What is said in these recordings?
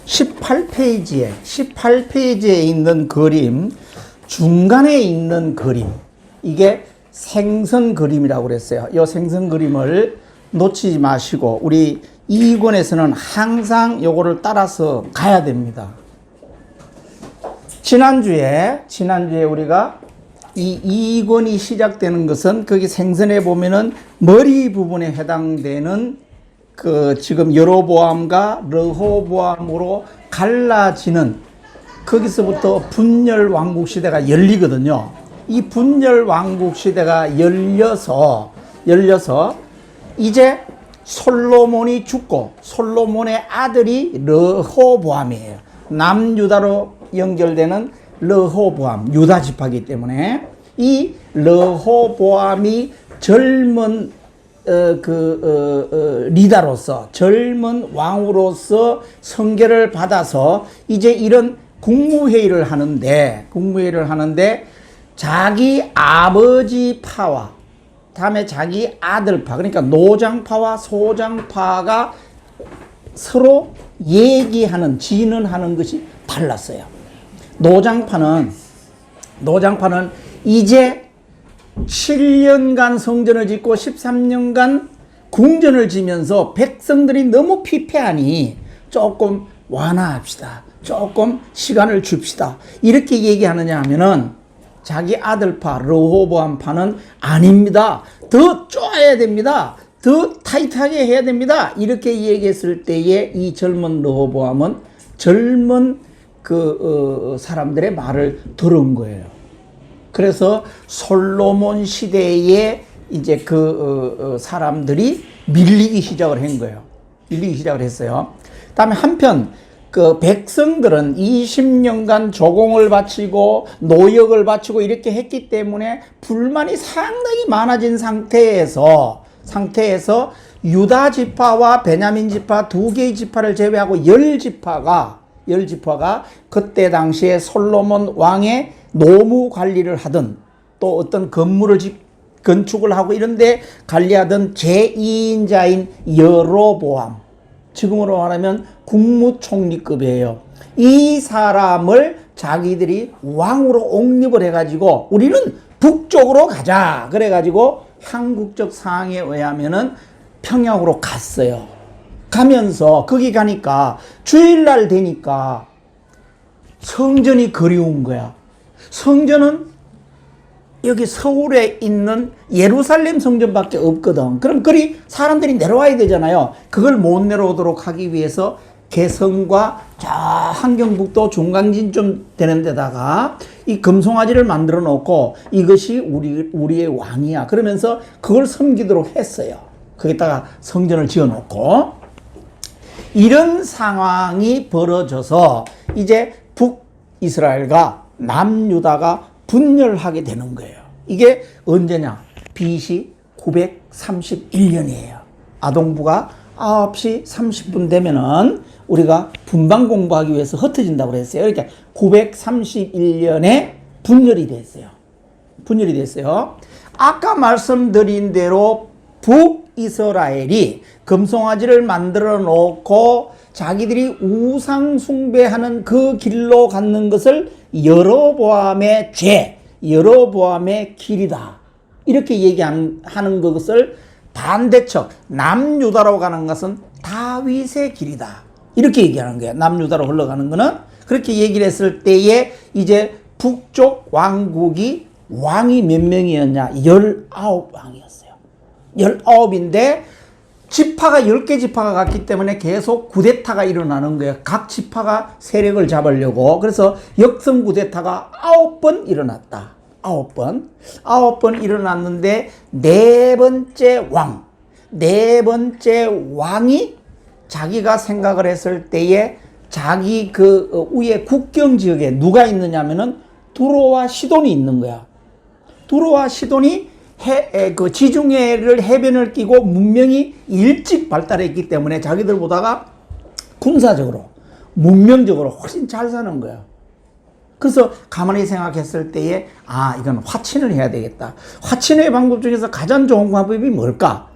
18페이지에 있는 그림, 중간에 있는 그림, 이게 생선 그림이라고 그랬어요. 이 생선 그림을 놓치지 마시고 우리 2권에서는 항상 요거를 따라서 가야 됩니다. 지난주에 우리가 이 2권이 시작되는 것은 거기 생선에 보면은 머리 부분에 해당되는 그 지금 여로보암과 르호보암으로 갈라지는 거기서부터 분열 왕국 시대가 열리거든요. 이 분열 왕국 시대가 열려서 이제 솔로몬이 죽고 솔로몬의 아들이 르호보암이에요. 남유다로 연결되는 르호보암, 유다 지파이기 때문에 이 르호보암이 젊은 리더로서, 젊은 왕으로서 선결을 받아서 이제 이런 국무회의를 하는데 자기 아버지 파와 다음에 자기 아들파, 그러니까 노장파와 소장파가 서로 얘기하는, 진언하는 것이 달랐어요. 노장파는 이제 7년간 성전을 짓고 13년간 궁전을 지면서 백성들이 너무 피폐하니 조금 완화합시다. 조금 시간을 줍시다. 이렇게 얘기하느냐 하면은 자기 아들파 르호보암파는 아닙니다. 더 쪼아야 됩니다. 더 타이트하게 해야 됩니다. 이렇게 얘기했을 때에 이 젊은 르호보암은 젊은 사람들의 말을 들은 거예요. 그래서 솔로몬 시대에 이제 사람들이 밀리기 시작을 한 거예요. 밀리기 시작을 했어요. 다음에 한편 백성들은 20년간 조공을 바치고 노역을 바치고 이렇게 했기 때문에 불만이 상당히 많아진 상태에서 유다 지파와 베냐민 지파 두 개의 지파를 제외하고 10지파가 그때 당시에 솔로몬 왕의 노무 관리를 하던, 또 어떤 건물을 건축을 하고 이런데 관리하던 제2인자인 여로보암, 지금으로 말하면 국무총리급이에요. 이 사람을 자기들이 왕으로 옹립을 해가지고 우리는 북쪽으로 가자 그래가지고 한국적 상황에 의하면은 평양으로 갔어요. 가면서 거기 가니까 주일날 되니까 성전이 그리운 거야. 성전은 여기 서울에 있는 예루살렘 성전밖에 없거든. 그럼 그리 사람들이 내려와야 되잖아요. 그걸 못 내려오도록 하기 위해서 개성과 저 한경북도 중간진 좀 되는 데다가 이 금송아지를 만들어 놓고 이것이 우리의 왕이야 그러면서 그걸 섬기도록 했어요. 거기다가 성전을 지어 놓고 이런 상황이 벌어져서 이제 북이스라엘과 남유다가 분열하게 되는 거예요. 이게 언제냐? BC 931년이에요. 아동부가 9시 30분 되면은 우리가 분방 공부하기 위해서 흩어진다고 그랬어요. 그러니까 931년에 분열이 됐어요. 아까 말씀드린 대로 북이스라엘이 금송아지를 만들어 놓고 자기들이 우상 숭배하는 그 길로 갖는 것을 여로보암의 죄, 여로보암의 길이다. 이렇게 얘기하는 것을 반대척 남유다로 가는 것은 다윗의 길이다. 이렇게 얘기하는 거예요. 남유다로 흘러가는 거는 그렇게 얘기를 했을 때에 이제 북쪽 왕국이 왕이 몇 명이었냐? 19왕이었어요. 19인데 지파가 10개 지파가 갔기 때문에 계속 쿠데타가 일어나는 거예요. 각 지파가 세력을 잡으려고. 그래서 역성 쿠데타가 9번 일어났다. 9번 일어났는데 네 번째 왕이 자기가 생각을 했을 때에 자기 위에 국경 지역에 누가 있느냐면은 두로와 시돈이 있는 거야. 두로와 시돈이 지중해를 해변을 끼고 문명이 일찍 발달했기 때문에 자기들보다가 군사적으로 문명적으로 훨씬 잘 사는 거야. 그래서 가만히 생각했을 때에 이건 화친을 해야 되겠다. 화친의 방법 중에서 가장 좋은 방법이 뭘까?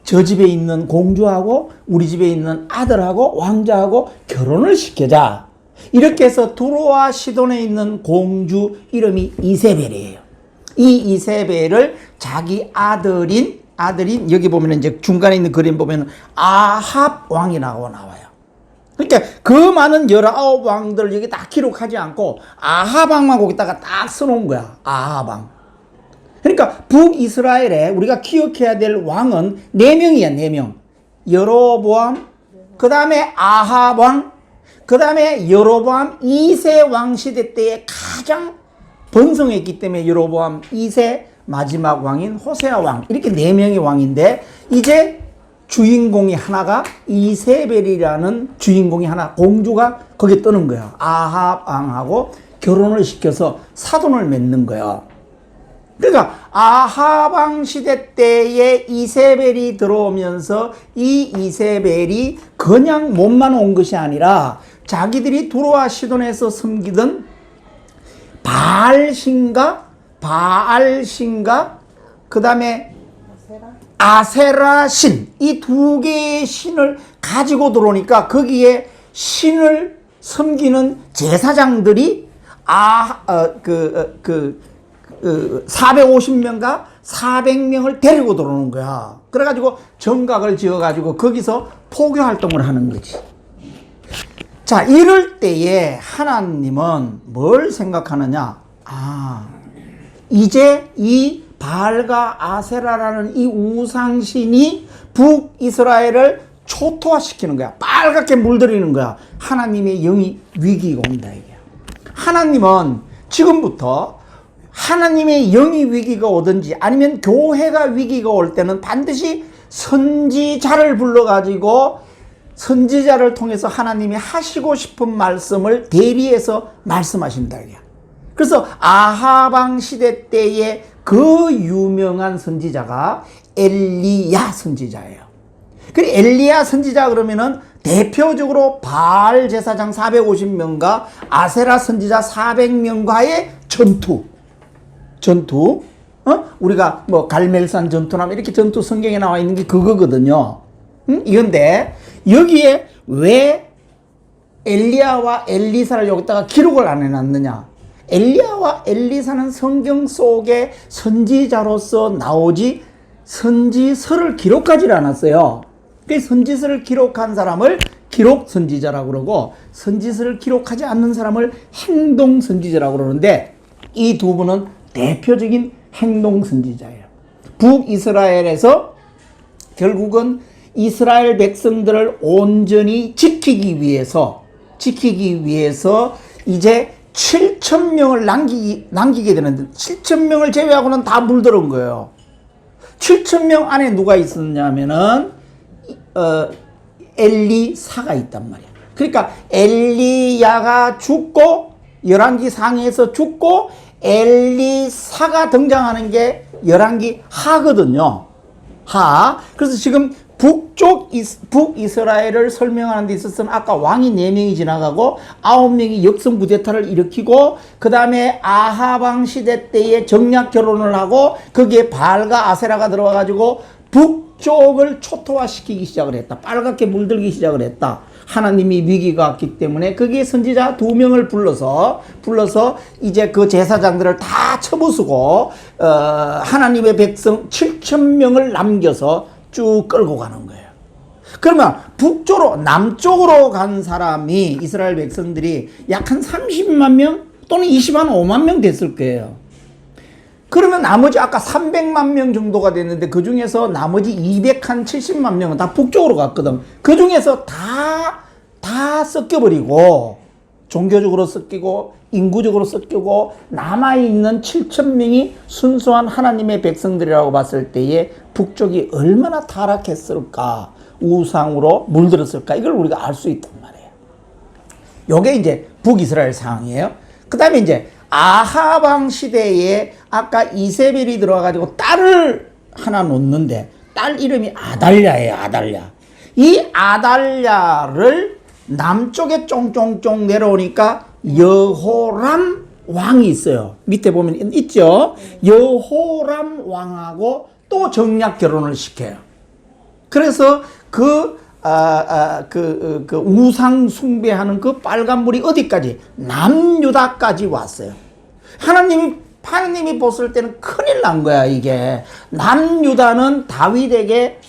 저 집에 있는 공주하고 우리 집에 있는 아들하고 왕자하고 결혼을 시켜자. 이렇게 해서 두로와 시돈에 있는 공주 이름이 이세벨이에요. 이 이세벨을 자기 아들인 여기 보면 이제 중간에 있는 그림 보면 아합 왕이라고 나와요. 그러니까 그 많은 19왕들 여기 다 기록하지 않고 아합 왕만 거기다가 딱 써놓은 거야. 아합 왕. 그러니까 북이스라엘에 우리가 기억해야 될 왕은 4명이야, 4명. 여로보암, 그 다음에 아합 왕, 그 다음에 여로보암 2세 왕 시대 때에 가장 번성했기 때문에 여로보암 2세 마지막 왕인 호세아 왕. 이렇게 4명의 왕인데 이제 주인공이 하나가 이세벨이라는 주인공이 하나, 공주가 거기에 뜨는 거야. 아합 왕하고 결혼을 시켜서 사돈을 맺는 거야. 그러니까 아합 왕 시대 때에 이세벨이 들어오면서 이 이세벨이 그냥 몸만 온 것이 아니라 자기들이 두로와 시돈에서 섬기던 바알신과 그 다음에 아세라 신, 이 2개의 신을 가지고 들어오니까 거기에 신을 섬기는 제사장들이 450명과 400명을 데리고 들어오는 거야. 그래가지고 정각을 지어가지고 거기서 포교 활동을 하는 거지. 자, 이럴 때에 하나님은 뭘 생각하느냐? 이제 이 바알과 아세라라는 이 우상신이 북이스라엘을 초토화시키는 거야. 빨갛게 물들이는 거야. 하나님의 영이 위기가 온다 이게. 하나님은 지금부터 하나님의 영이 위기가 오든지 아니면 교회가 위기가 올 때는 반드시 선지자를 불러가지고 선지자를 통해서 하나님이 하시고 싶은 말씀을 대리해서 말씀하신다 이게. 그래서 아합 왕 시대 때에 그 유명한 선지자가 엘리야 선지자예요. 그 엘리야 선지자 그러면은 대표적으로 바알 제사장 450명과 아세라 선지자 400명과의 전투. 우리가 뭐 갈멜산 전투나 이렇게 전투 성경에 나와 있는 게 그거거든요. 이건데 여기에 왜 엘리야와 엘리사를 여기다가 기록을 안 해놨느냐? 엘리야와 엘리사는 성경 속에 선지자로서 나오지 선지서를 기록하지 않았어요. 그 선지서를 기록한 사람을 기록 선지자라고 그러고 선지서를 기록하지 않는 사람을 행동 선지자라고 그러는데 이 두 분은 대표적인 행동 선지자예요. 북이스라엘에서 결국은 이스라엘 백성들을 온전히 지키기 위해서 이제 7,000명을 남기게 되는데 7,000명을 제외하고는 다 물들은 거예요. 7,000명 안에 누가 있었냐면은 엘리사가 있단 말이야. 그러니까 엘리야가 죽고 열왕기 상에서 죽고 엘리사가 등장하는 게 열왕기 하거든요. 그래서 지금 북이스라엘을 설명하는 데 있어서는 아까 왕이 4명이 지나가고 9명이 역성 구데타를 일으키고 그 다음에 아하방 시대 때에 정략 결혼을 하고 거기에 바알과 아세라가 들어와가지고 북쪽을 초토화시키기 시작을 했다. 빨갛게 물들기 시작을 했다. 하나님이 위기가 왔기 때문에 거기에 선지자 2명을 불러서 이제 그 제사장들을 다 쳐부수고 하나님의 백성 7,000명을 남겨서 쭉 끌고 가는 거예요. 그러면 남쪽으로 간 사람이 이스라엘 백성들이 약 한 30만 명 또는 25만 명 됐을 거예요. 그러면 나머지 아까 300만 명 정도가 됐는데 그 중에서 나머지 270만 명은 다 북쪽으로 갔거든. 그 중에서 다 섞여버리고 종교적으로 섞이고 인구적으로 섞이고 남아있는 7,000명이 순수한 하나님의 백성들이라고 봤을 때에 북쪽이 얼마나 타락했을까, 우상으로 물들었을까, 이걸 우리가 알 수 있단 말이에요. 요게 이제 북이스라엘 상황이에요. 그 다음에 이제 아하방 시대에 아까 이세벨이 들어와가지고 딸을 하나 놓는데 딸 이름이 아달랴예요. 아달랴. 이 아달랴를 남쪽에 쫑쫑쫑 내려오니까 여호람 왕이 있어요. 밑에 보면 있죠. 여호람 왕하고 또 정략 결혼을 시켜요. 그래서 우상 숭배하는 그 빨간불이 어디까지? 남유다까지 왔어요. 하나님이 봤을 때는 큰일 난 거야, 이게. 남유다는 다윗에게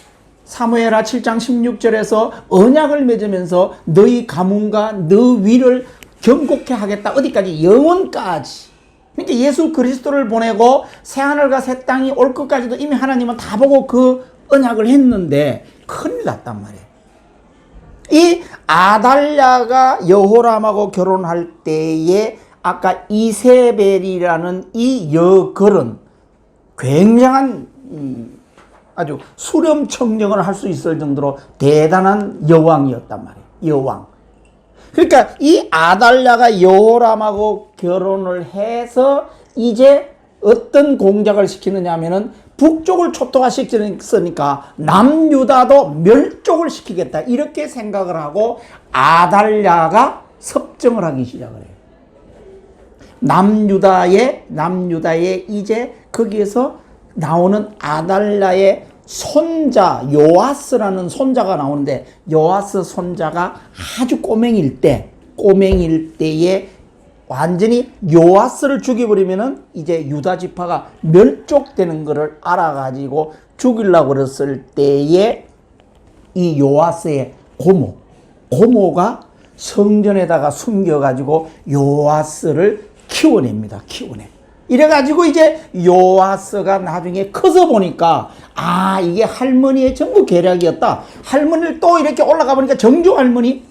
사무엘하 7장 16절에서 언약을 맺으면서 너희 가문과 너 위를 경고케 하겠다. 어디까지? 영원까지. 그러니까 예수 그리스도를 보내고 새하늘과 새 땅이 올 것까지도 이미 하나님은 다 보고 그 언약을 했는데 큰일 났단 말이에요. 이 아달랴가 여호람하고 결혼할 때에 아까 이세벨이라는 이 여걸은 굉장한 아주 수렴청정을 할 수 있을 정도로 대단한 여왕이었단 말이에요. 여왕. 그러니까 이 아달랴가 여호람하고 결혼을 해서 이제 어떤 공작을 시키느냐 하면은 북쪽을 초토화시켰으니까 남유다도 멸족을 시키겠다. 이렇게 생각을 하고 아달랴가 섭정을 하기 시작을 해요. 남유다에 이제 거기에서 나오는 아달랴의 손자 요아스라는 손자가 나오는데 요아스 손자가 아주 꼬맹일 때에 완전히 요아스를 죽여버리면은 이제 유다 지파가 멸족되는 것을 알아가지고 죽이려고 그랬을 때에 이 요아스의 고모가 성전에다가 숨겨가지고 요아스를 키워냅니다. 이래가지고 이제 요아스가 나중에 커서 보니까 이게 할머니의 전부 계략이었다. 할머니를 또 이렇게 올라가 보니까 정조 할머니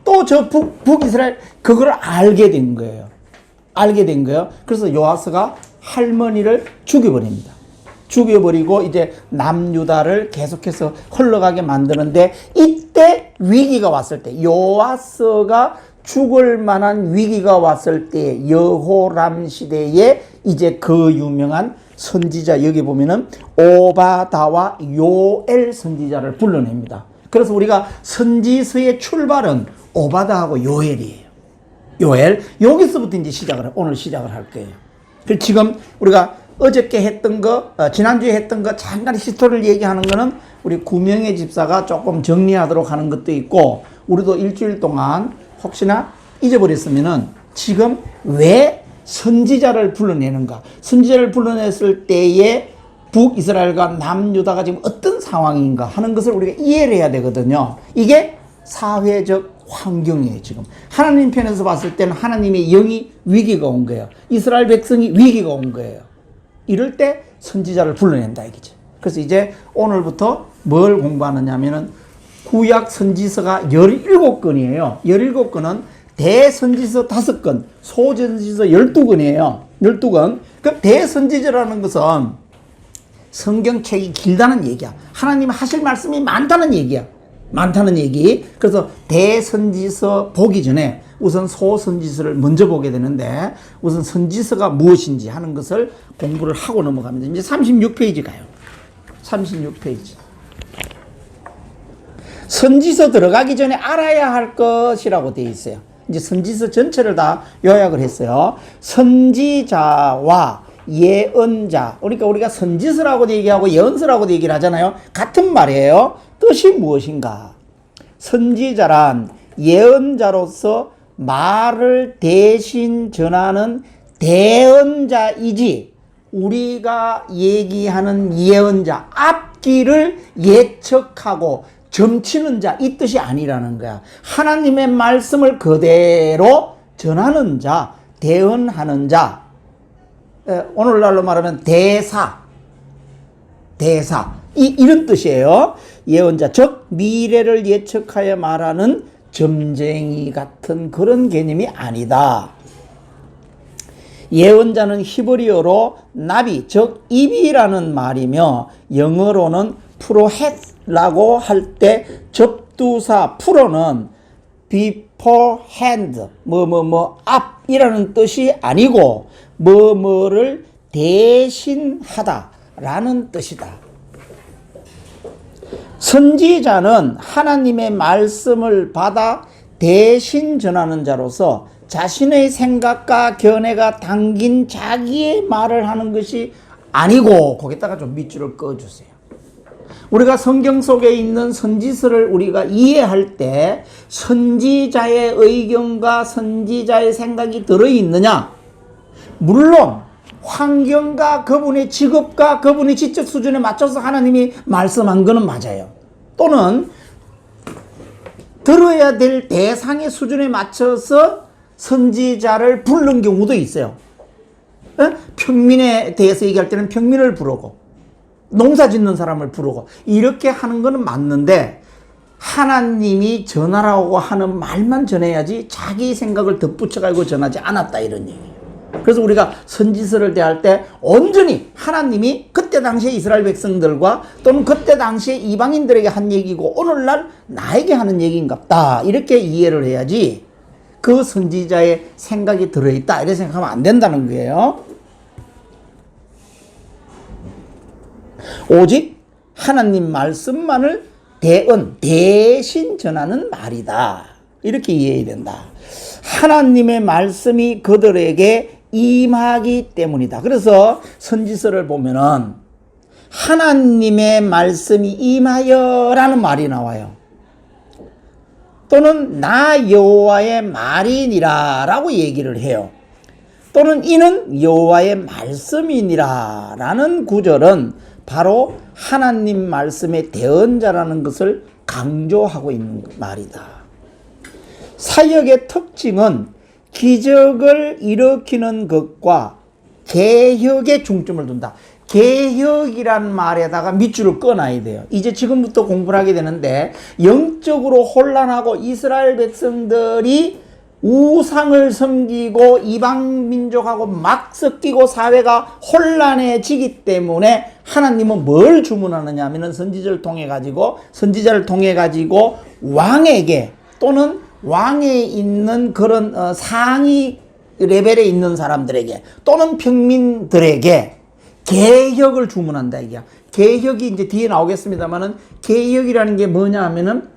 또 저 북이스라엘 그걸 알게 된 거예요. 그래서 요아스가 할머니를 죽여버리고 이제 남유다를 계속해서 흘러가게 만드는데 이때 위기가 왔을 때 요아스가 죽을 만한 위기가 왔을 때 여호람 시대에 이제 그 유명한 선지자 여기 보면은 오바다와 요엘 선지자를 불러냅니다. 그래서 우리가 선지서의 출발은 오바다하고 요엘이에요. 여기서부터 이제 오늘 시작을 할 거예요. 지금 우리가 어저께 했던 거, 지난주에 했던 거 잠깐 히스토리를 얘기하는 거는 우리 구명의 집사가 조금 정리하도록 하는 것도 있고 우리도 일주일 동안 혹시나 잊어버렸으면은 지금 왜 선지자를 불러내는가? 선지자를 불러냈을 때에 북이스라엘과 남유다가 지금 어떤 상황인가 하는 것을 우리가 이해를 해야 되거든요. 이게 사회적 환경이에요, 지금. 하나님 편에서 봤을 때는 하나님의 영이 위기가 온 거예요. 이스라엘 백성이 위기가 온 거예요. 이럴 때 선지자를 불러낸다, 이거죠. 그래서 이제 오늘부터 뭘 공부하느냐 하면은 구약 선지서가 17건이에요. 17건은 대선지서 5건, 소선지서 12건이에요. 12건. 그럼 대선지서라는 것은 성경책이 길다는 얘기야. 하나님 하실 말씀이 많다는 얘기야. 그래서 대선지서 보기 전에 우선 소선지서를 먼저 보게 되는데 우선 선지서가 무엇인지 하는 것을 공부를 하고 넘어갑니다. 이제 36페이지 가요. 36페이지. 선지서 들어가기 전에 알아야 할 것이라고 되어 있어요. 이제 선지서 전체를 다 요약을 했어요. 선지자와 예언자. 그러니까 우리가 선지서라고도 얘기하고 예언서라고도 얘기를 하잖아요. 같은 말이에요. 뜻이 무엇인가? 선지자란 예언자로서 말을 대신 전하는 대언자이지 우리가 얘기하는 예언자, 앞길을 예측하고 점치는 자, 이 뜻이 아니라는 거야. 하나님의 말씀을 그대로 전하는 자, 대언하는 자. 오늘날로 말하면 대사. 이런 뜻이에요. 예언자, 즉 미래를 예측하여 말하는 점쟁이 같은 그런 개념이 아니다. 예언자는 히브리어로 나비, 즉 입이라는 말이며 영어로는 프로헷라고 할 때 접두사 프로는 beforehand 앞이라는 뜻이 아니고 뭐뭐를 대신하다라는 뜻이다. 선지자는 하나님의 말씀을 받아 대신 전하는 자로서 자신의 생각과 견해가 담긴 자기의 말을 하는 것이 아니고, 거기다가 좀 밑줄을 그어주세요. 우리가 성경 속에 있는 선지서를 우리가 이해할 때 선지자의 의견과 선지자의 생각이 들어있느냐? 물론 환경과 그분의 직업과 그분의 지적 수준에 맞춰서 하나님이 말씀한 것은 맞아요. 또는 들어야 될 대상의 수준에 맞춰서 선지자를 부른 경우도 있어요. 평민에 대해서 얘기할 때는 평민을 부르고 농사 짓는 사람을 부르고 이렇게 하는 것은 맞는데 하나님이 전하라고 하는 말만 전해야지 자기 생각을 덧붙여가지고 전하지 않았다 이런 얘기예요. 그래서 우리가 선지서를 대할 때 온전히 하나님이 그때 당시에 이스라엘 백성들과 또는 그때 당시에 이방인들에게 한 얘기고 오늘날 나에게 하는 얘기인갑다 이렇게 이해를 해야지 그 선지자의 생각이 들어있다 이렇게 생각하면 안 된다는 거예요. 오직 하나님 말씀만을 대신 전하는 말이다 이렇게 이해해야 된다. 하나님의 말씀이 그들에게 임하기 때문이다. 그래서 선지서를 보면은 하나님의 말씀이 임하여 라는 말이 나와요. 또는 나 여호와의 말이니라 라고 얘기를 해요. 또는 이는 여호와의 말씀이니라 라는 구절은 바로 하나님 말씀의 대언자라는 것을 강조하고 있는 말이다. 사역의 특징은 기적을 일으키는 것과 개혁에 중점을 둔다. 개혁이란 말에다가 밑줄을 꺼놔야 돼요. 이제 지금부터 공부를 하게 되는데 영적으로 혼란하고 이스라엘 백성들이 우상을 섬기고 이방 민족하고 막 섞이고 사회가 혼란해지기 때문에 하나님은 뭘 주문하느냐 하면은 선지자를 통해 가지고 왕에게 또는 왕에 있는 그런 상위 레벨에 있는 사람들에게 또는 평민들에게 개혁을 주문한다 이게야. 개혁이 이제 뒤에 나오겠습니다만은 개혁이라는 게 뭐냐 하면은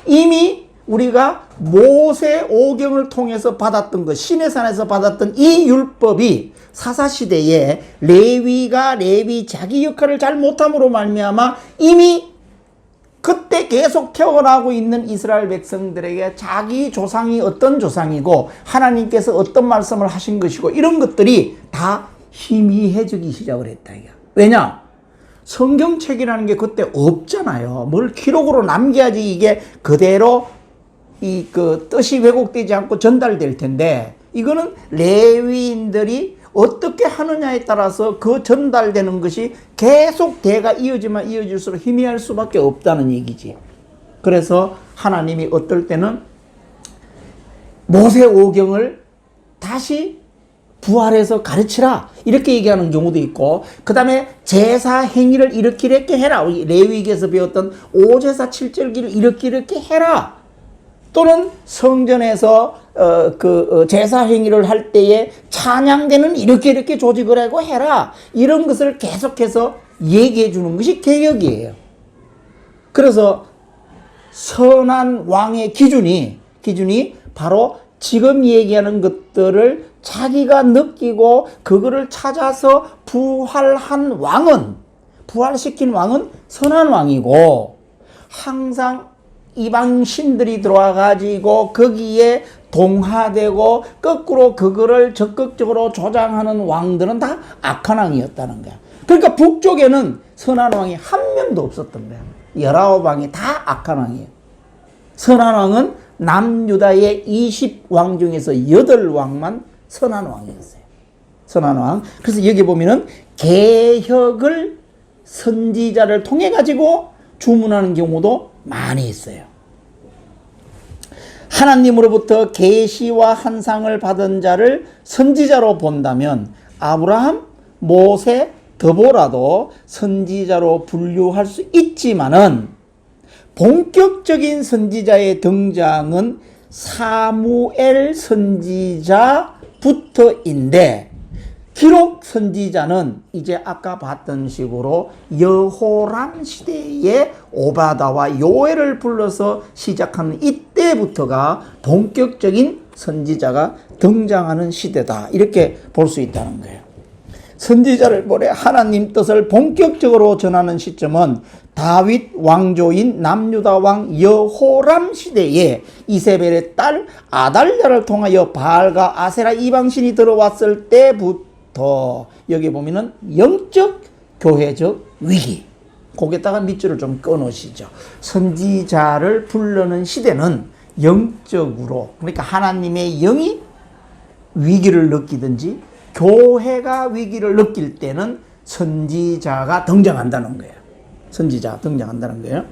이미 우리가 모세 오경을 통해서 받았던 것, 시내산에서 받았던 이 율법이 사사시대에 레위가 자기 역할을 잘 못함으로 말미암아 이미 그때 계속 태어나고 있는 이스라엘 백성들에게 자기 조상이 어떤 조상이고 하나님께서 어떤 말씀을 하신 것이고 이런 것들이 다 희미해지기 시작을 했다. 왜냐? 성경책이라는 게 그때 없잖아요. 뭘 기록으로 남겨야지 이게 그대로 그 뜻이 왜곡되지 않고 전달될 텐데 이거는 레위인들이 어떻게 하느냐에 따라서 그 전달되는 것이 계속 대가 이어지면 이어질수록 희미할 수밖에 없다는 얘기지. 그래서 하나님이 어떨 때는 모세 오경을 다시 부활해서 가르치라 이렇게 얘기하는 경우도 있고 그 다음에 제사 행위를 이렇게 해라. 레위기에서 배웠던 5제사 7절기를 이렇게 해라. 또는 성전에서 제사 행위를 할 때에 찬양대는 이렇게 조직을 하고 해라. 이런 것을 계속해서 얘기해 주는 것이 개혁이에요. 그래서 선한 왕의 기준이 바로 지금 얘기하는 것들을 자기가 느끼고 그거를 찾아서 부활시킨 왕은 선한 왕이고 항상 이방 신들이 들어와 가지고 거기에 동화되고 거꾸로 그거를 적극적으로 조장하는 왕들은 다 악한 왕이었다는 거야. 그러니까 북쪽에는 선한 왕이 한 명도 없었던 거야. 19왕이 다 악한 왕이에요. 선한 왕은 남유다의 20왕 중에서 8왕만 선한 왕이었어요. 선한 왕. 그래서 여기 보면은 개혁을 선지자를 통해 가지고 주문하는 경우도 많이 있어요. 하나님으로부터 계시와 환상을 받은 자를 선지자로 본다면 아브라함, 모세, 드보라도 선지자로 분류할 수 있지만은 본격적인 선지자의 등장은 사무엘 선지자부터인데 기록 선지자는 이제 아까 봤던 식으로 여호람 시대에 오바다와 요엘을 불러서 시작하는 이때부터가 본격적인 선지자가 등장하는 시대다. 이렇게 볼 수 있다는 거예요. 선지자를 보내 하나님 뜻을 본격적으로 전하는 시점은 다윗 왕조인 남유다 왕 여호람 시대에 이세벨의 딸 아달랴를 통하여 바알과 아세라 이방신이 들어왔을 때부터 여기 보면은 영적 교회적 위기, 거기에다가 밑줄을 좀 끊으시죠. 선지자를 부르는 시대는 영적으로, 그러니까 하나님의 영이 위기를 느끼든지 교회가 위기를 느낄 때는 선지자가 등장한다는 거예요. 선지자가 등장한다는 거예요.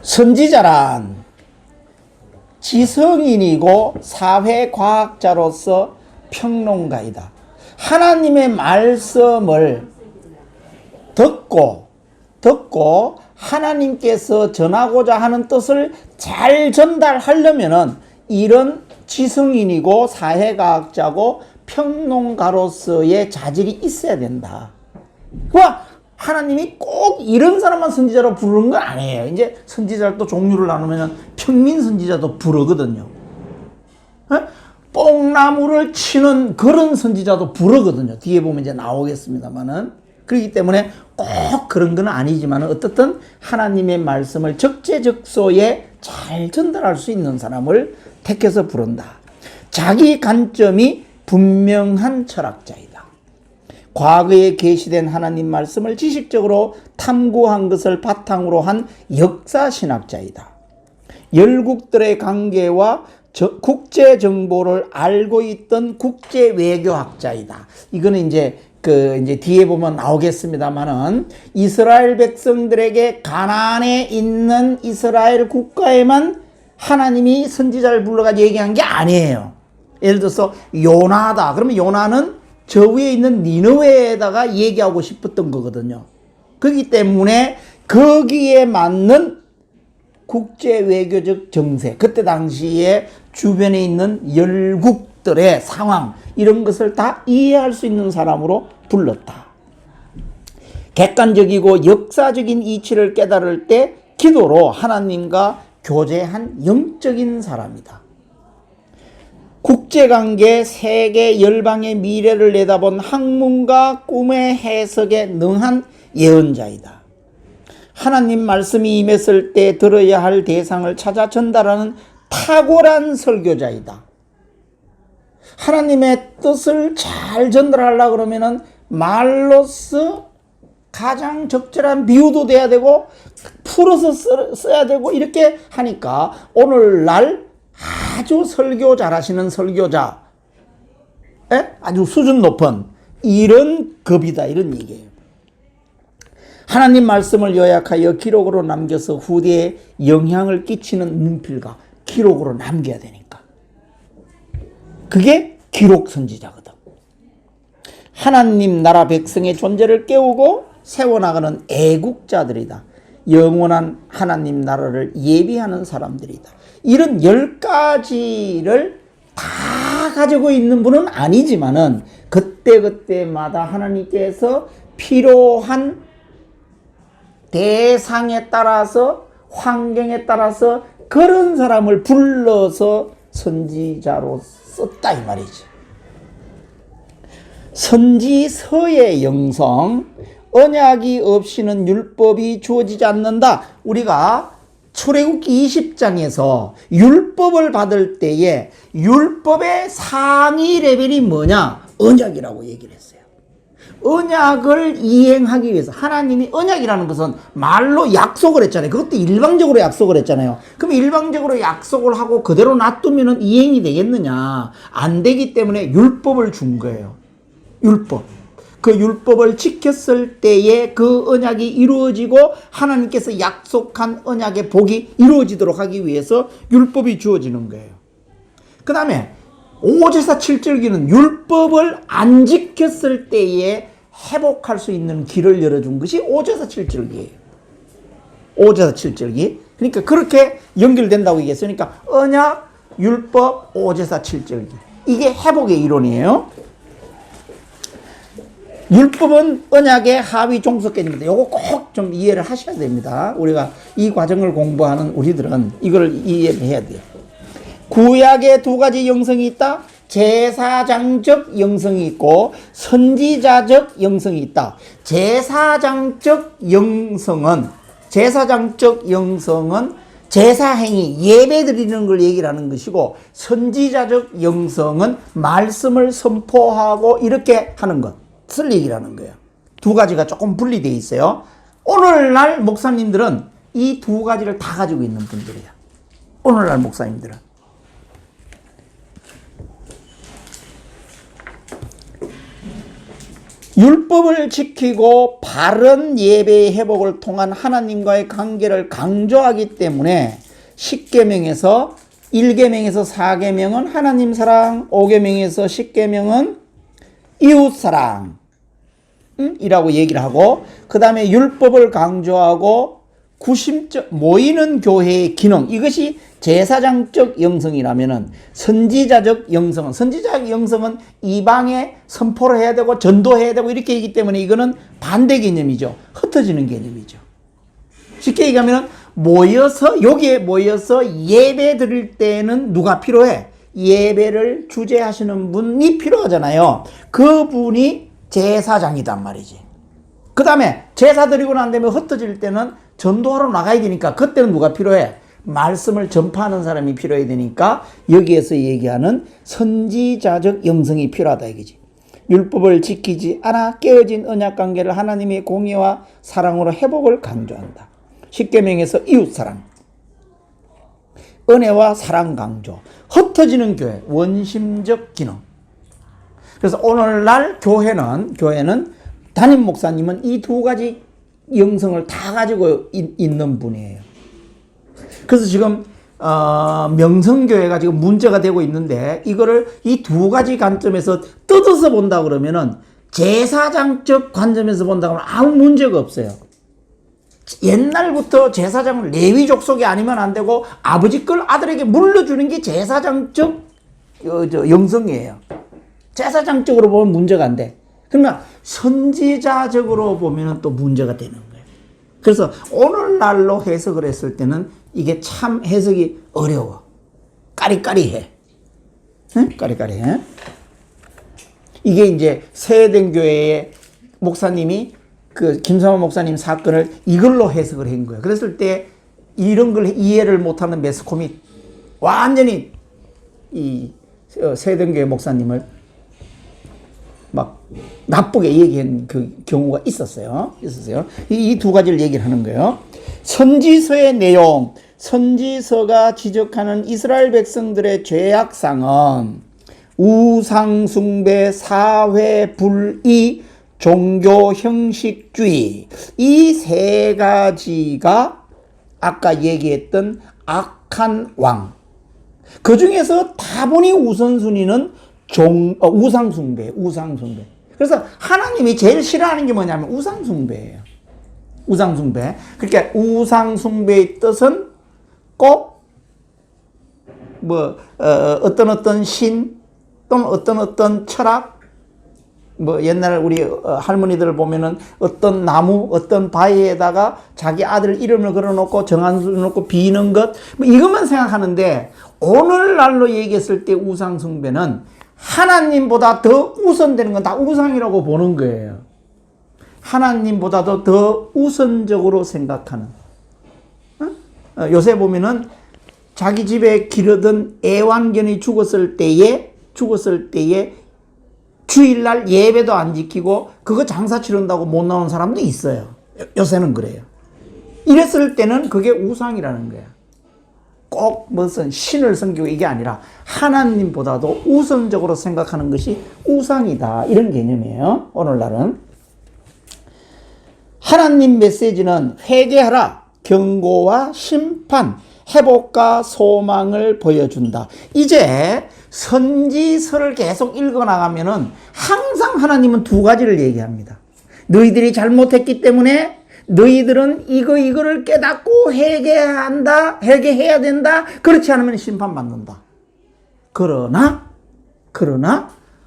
선지자란 지성인이고 사회과학자로서 평론가이다. 하나님의 말씀을 듣고 하나님께서 전하고자 하는 뜻을 잘 전달하려면은 이런 지성인이고 사회과학자고 평론가로서의 자질이 있어야 된다. 그와 하나님이 꼭 이런 사람만 선지자로 부르는 건 아니에요. 이제 선지자를 또 종류를 나누면 평민 선지자도 부르거든요. 뽕나무를 치는 그런 선지자도 부르거든요. 뒤에 보면 이제 나오겠습니다만은. 그렇기 때문에 꼭 그런 건 아니지만 어떻든 하나님의 말씀을 적재적소에 잘 전달할 수 있는 사람을 택해서 부른다. 자기 관점이 분명한 철학자이다. 과거에 계시된 하나님 말씀을 지식적으로 탐구한 것을 바탕으로 한 역사신학자이다. 열국들의 관계와 국제 정보를 알고 있던 국제 외교학자이다. 이거는 이제 이제 뒤에 보면 나오겠습니다만은 이스라엘 백성들에게 가나안에 있는 이스라엘 국가에만 하나님이 선지자를 불러가지고 얘기한 게 아니에요. 예를 들어서 요나다. 그러면 요나는 저 위에 있는 니느웨에다가 얘기하고 싶었던 거거든요. 그렇기 때문에 거기에 맞는 국제 외교적 정세, 그때 당시에 주변에 있는 열국들의 상황, 이런 것을 다 이해할 수 있는 사람으로 불렀다. 객관적이고 역사적인 이치를 깨달을 때 기도로 하나님과 교제한 영적인 사람이다. 국제관계, 세계, 열방의 미래를 내다본 학문과 꿈의 해석에 능한 예언자이다. 하나님 말씀이 임했을 때 들어야 할 대상을 찾아 전달하는 탁월한 설교자이다. 하나님의 뜻을 잘 전달하려고 그러면은 말로서 가장 적절한 비유도 돼야 되고 풀어서 써야 되고 이렇게 하니까 오늘날 아주 설교 잘하시는 설교자, 아주 수준 높은 이런 급이다, 이런 얘기예요. 하나님 말씀을 요약하여 기록으로 남겨서 후대에 영향을 끼치는 문필가, 기록으로 남겨야 되니까. 그게 기록 선지자거든. 하나님 나라 백성의 존재를 깨우고 세워나가는 애국자들이다. 영원한 하나님 나라를 예비하는 사람들이다. 이런 10가지를 다 가지고 있는 분은 아니지만은 그때그때마다 하나님께서 필요한 대상에 따라서 환경에 따라서 그런 사람을 불러서 선지자로 썼다 이 말이지. 선지서의 영성, 언약이 없이는 율법이 주어지지 않는다. 우리가 출애굽기 20장에서 율법을 받을 때에 율법의 상위 레벨이 뭐냐? 언약이라고 얘기를 했어요. 언약을 이행하기 위해서 하나님이 언약이라는 것은 말로 약속을 했잖아요. 그것도 일방적으로 약속을 했잖아요. 그럼 일방적으로 약속을 하고 그대로 놔두면 이행이 되겠느냐? 안 되기 때문에 율법을 준 거예요. 율법. 그 율법을 지켰을 때에 그 언약이 이루어지고 하나님께서 약속한 언약의 복이 이루어지도록 하기 위해서 율법이 주어지는 거예요. 그 다음에 5제사 7절기는 율법을 안 지켰을 때에 회복할 수 있는 길을 열어준 것이 5제사 7절기예요. 5제사 7절기. 그러니까 그렇게 연결된다고 얘기했으니까 언약, 율법, 5제사 7절기. 이게 회복의 이론이에요. 율법은 언약의 하위 종속개념입니다. 이거 꼭 좀 이해를 하셔야 됩니다. 우리가 이 과정을 공부하는 우리들은 이걸 이해를 해야 돼요. 구약에 두 가지 영성이 있다. 제사장적 영성이 있고 선지자적 영성이 있다. 제사장적 영성은 제사행위, 예배 드리는 걸 얘기를 하는 것이고, 선지자적 영성은 말씀을 선포하고 이렇게 하는 것을 얘기를 하는 거예요. 두 가지가 조금 분리되어 있어요. 오늘날 목사님들은 이 두 가지를 다 가지고 있는 분들이에요. 오늘날 목사님들은. 율법을 지키고 바른 예배의 회복을 통한 하나님과의 관계를 강조하기 때문에 10계명에서 1계명에서 4계명은 하나님 사랑, 5계명에서 10계명은 이웃 사랑 이라고 얘기를 하고, 그 다음에 율법을 강조하고 구심적 모이는 교회의 기능, 이것이 제사장적 영성이라면은 선지자적 영성은 이방에 선포를 해야 되고 전도해야 되고 이렇게 하기 때문에 이거는 반대 개념이죠. 흩어지는 개념이죠. 쉽게 얘기하면 여기에 모여서 예배 드릴 때는 누가 필요해? 예배를 주재하시는 분이 필요하잖아요. 그분이 제사장이단 말이지. 그 다음에 제사 드리고 난 다음에 흩어질 때는 전도하러 나가야 되니까 그때는 누가 필요해? 말씀을 전파하는 사람이 필요해야 되니까 여기에서 얘기하는 선지자적 영성이 필요하다 이거지. 율법을 지키지 않아 깨어진 언약관계를 하나님의 공의와 사랑으로 회복을 강조한다. 10계명에서 이웃사랑, 은혜와 사랑 강조, 흩어지는 교회, 원심적 기능. 그래서 오늘날 교회는 담임 목사님은 이 두 가지 영성을 다 가지고 있는 분이에요. 그래서 지금 명성교회가 지금 문제가 되고 있는데, 이거를 이 두 가지 관점에서 뜯어서 본다 그러면은, 제사장적 관점에서 본다 그러면 아무 문제가 없어요. 옛날부터 제사장은 레위 족속이 아니면 안 되고 아버지 걸 아들에게 물려주는 게 제사장적 영성이에요. 제사장적으로 보면 문제가 안 돼. 그러나 선지자적으로 보면 또 문제가 되는 거예요. 그래서 오늘날로 해석을 했을 때는 이게 참 해석이 어려워. 까리까리해. 응? 까리까리해. 이게 이제 세대교회의 목사님이 그 김삼환 목사님 사건을 이걸로 해석을 한 거예요. 그랬을 때 이런 걸 이해를 못하는 매스컴이 완전히 이 세대교회 목사님을 막 나쁘게 얘기한 그 경우가 있었어요. 이 두 가지를 얘기를 하는 거예요. 선지서의 내용, 선지서가 지적하는 이스라엘 백성들의 죄악상은 우상숭배, 사회불의, 종교 형식주의, 이 세 가지가 아까 얘기했던 악한 왕, 그 중에서 다분히 우선순위는 우상숭배. 그래서 하나님이 제일 싫어하는 게 뭐냐면 우상숭배예요. 우상숭배. 그러니까 우상숭배의 뜻은 꼭 어떤 신 또는 어떤 철학, 옛날 우리 할머니들 보면은 어떤 나무, 어떤 바위에다가 자기 아들 이름을 걸어놓고 정한수를 놓고 비는 것, 이것만 생각하는데, 오늘날로 얘기했을 때 우상숭배는 하나님보다 더 우선되는 건 다 우상이라고 보는 거예요. 하나님보다도 더 우선적으로 생각하는. 요새 보면은 자기 집에 기르던 애완견이 죽었을 때에 주일날 예배도 안 지키고 그거 장사 치른다고 못 나오는 사람도 있어요. 요새는 그래요. 이랬을 때는 그게 우상이라는 거야. 꼭 무슨 신을 섬기고 이게 아니라 하나님보다도 우선적으로 생각하는 것이 우상이다, 이런 개념이에요. 오늘날은 하나님 메시지는 회개하라, 경고와 심판, 회복과 소망을 보여준다. 이제 선지서를 계속 읽어나가면은 항상 하나님은 두 가지를 얘기합니다. 너희들이 잘못했기 때문에 너희들은 이거를 깨닫고 회개해야 된다. 그렇지 않으면 심판받는다. 그러나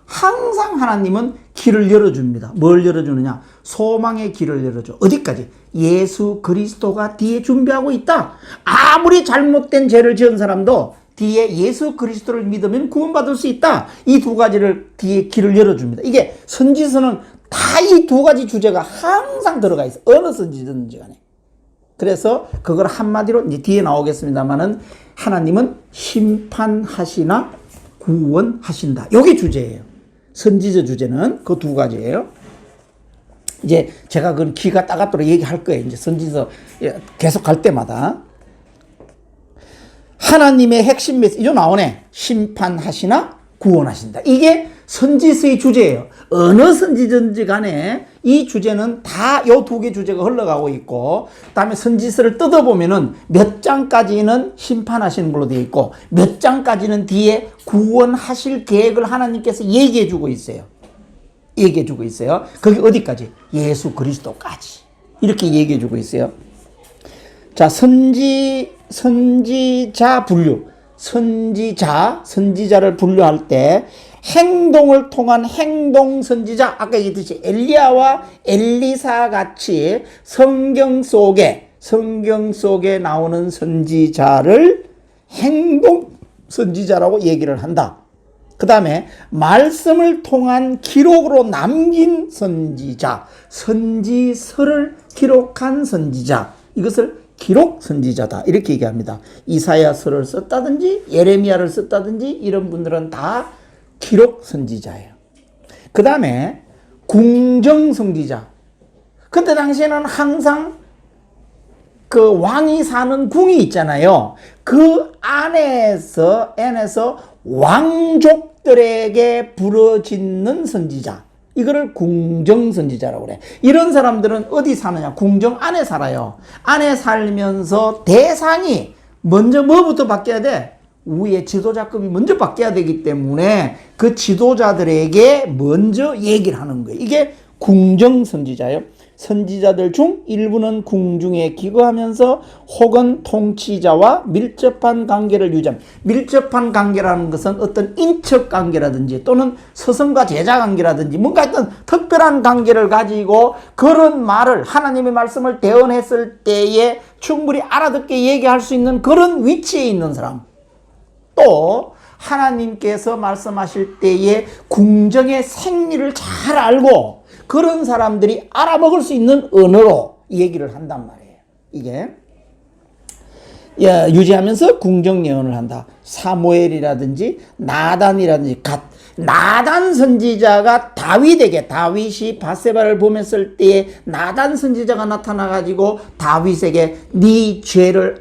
항상 하나님은 길을 열어줍니다. 뭘 열어주느냐? 소망의 길을 열어줘. 어디까지? 예수 그리스도가 뒤에 준비하고 있다. 아무리 잘못된 죄를 지은 사람도 뒤에 예수 그리스도를 믿으면 구원받을 수 있다. 이 두 가지를 뒤에 길을 열어줍니다. 이게 선지서는 다 이 두 가지 주제가 항상 들어가 있어. 어느 선지든지 간에. 그래서 그걸 한마디로 이제 뒤에 나오겠습니다만은 하나님은 심판하시나 구원하신다. 이게 주제예요. 선지서 주제는 그 두 가지예요. 이제 제가 그건 기가 따갑도록 얘기할 거예요. 이제 선지서 계속 갈 때마다. 하나님의 핵심 메시지, 이거 나오네. 심판하시나 구원하신다. 이게 선지서의 주제예요. 어느 선지든지 간에 이 주제는 다 요 두 개 주제가 흘러가고 있고, 그 다음에 선지서를 뜯어보면은 몇 장까지는 심판하시는 걸로 되어 있고, 몇 장까지는 뒤에 구원하실 계획을 하나님께서 얘기해주고 있어요. 얘기해주고 있어요. 그게 어디까지? 예수 그리스도까지. 이렇게 얘기해주고 있어요. 자, 선지자 분류. 선지자를 분류할 때 행동을 통한 행동 선지자, 아까 얘기했듯이 엘리야와 엘리사 같이 성경 속에 나오는 선지자를 행동 선지자라고 얘기를 한다. 그 다음에 말씀을 통한 기록으로 남긴 선지자, 선지서를 기록한 선지자, 이것을 기록 선지자다 이렇게 얘기합니다. 이사야서를 썼다든지 예레미야를 썼다든지 이런 분들은 다 기록 선지자예요. 그 다음에 궁정 선지자. 그때 당시에는 항상 그 왕이 사는 궁이 있잖아요. 그 안에서 왕족들에게 부르짖는 선지자. 이거를 궁정 선지자라고 그래. 이런 사람들은 어디 사느냐? 궁정 안에 살아요. 안에 살면서 대상이 먼저 뭐부터 바뀌어야 돼? 위에 지도자급이 먼저 바뀌어야 되기 때문에 그 지도자들에게 먼저 얘기를 하는 거예요. 이게 궁정 선지자예요. 선지자들 중 일부는 궁중에 기거하면서 혹은 통치자와 밀접한 관계를 유지합니다. 밀접한 관계라는 것은 어떤 인척 관계라든지 또는 스승과 제자 관계라든지 뭔가 어떤 특별한 관계를 가지고 그런 말을 하나님의 말씀을 대언했을 때에 충분히 알아듣게 얘기할 수 있는 그런 위치에 있는 사람. 또 하나님께서 말씀하실 때에 궁정의 생리를 잘 알고 그런 사람들이 알아먹을 수 있는 언어로 얘기를 한단 말이에요. 이게 유지하면서 궁정 예언을 한다. 사무엘이라든지 나단이라든지 나단 선지자가 다윗이 밧세바를 보냈을 때에 나단 선지자가 나타나가지고 다윗에게 네 죄를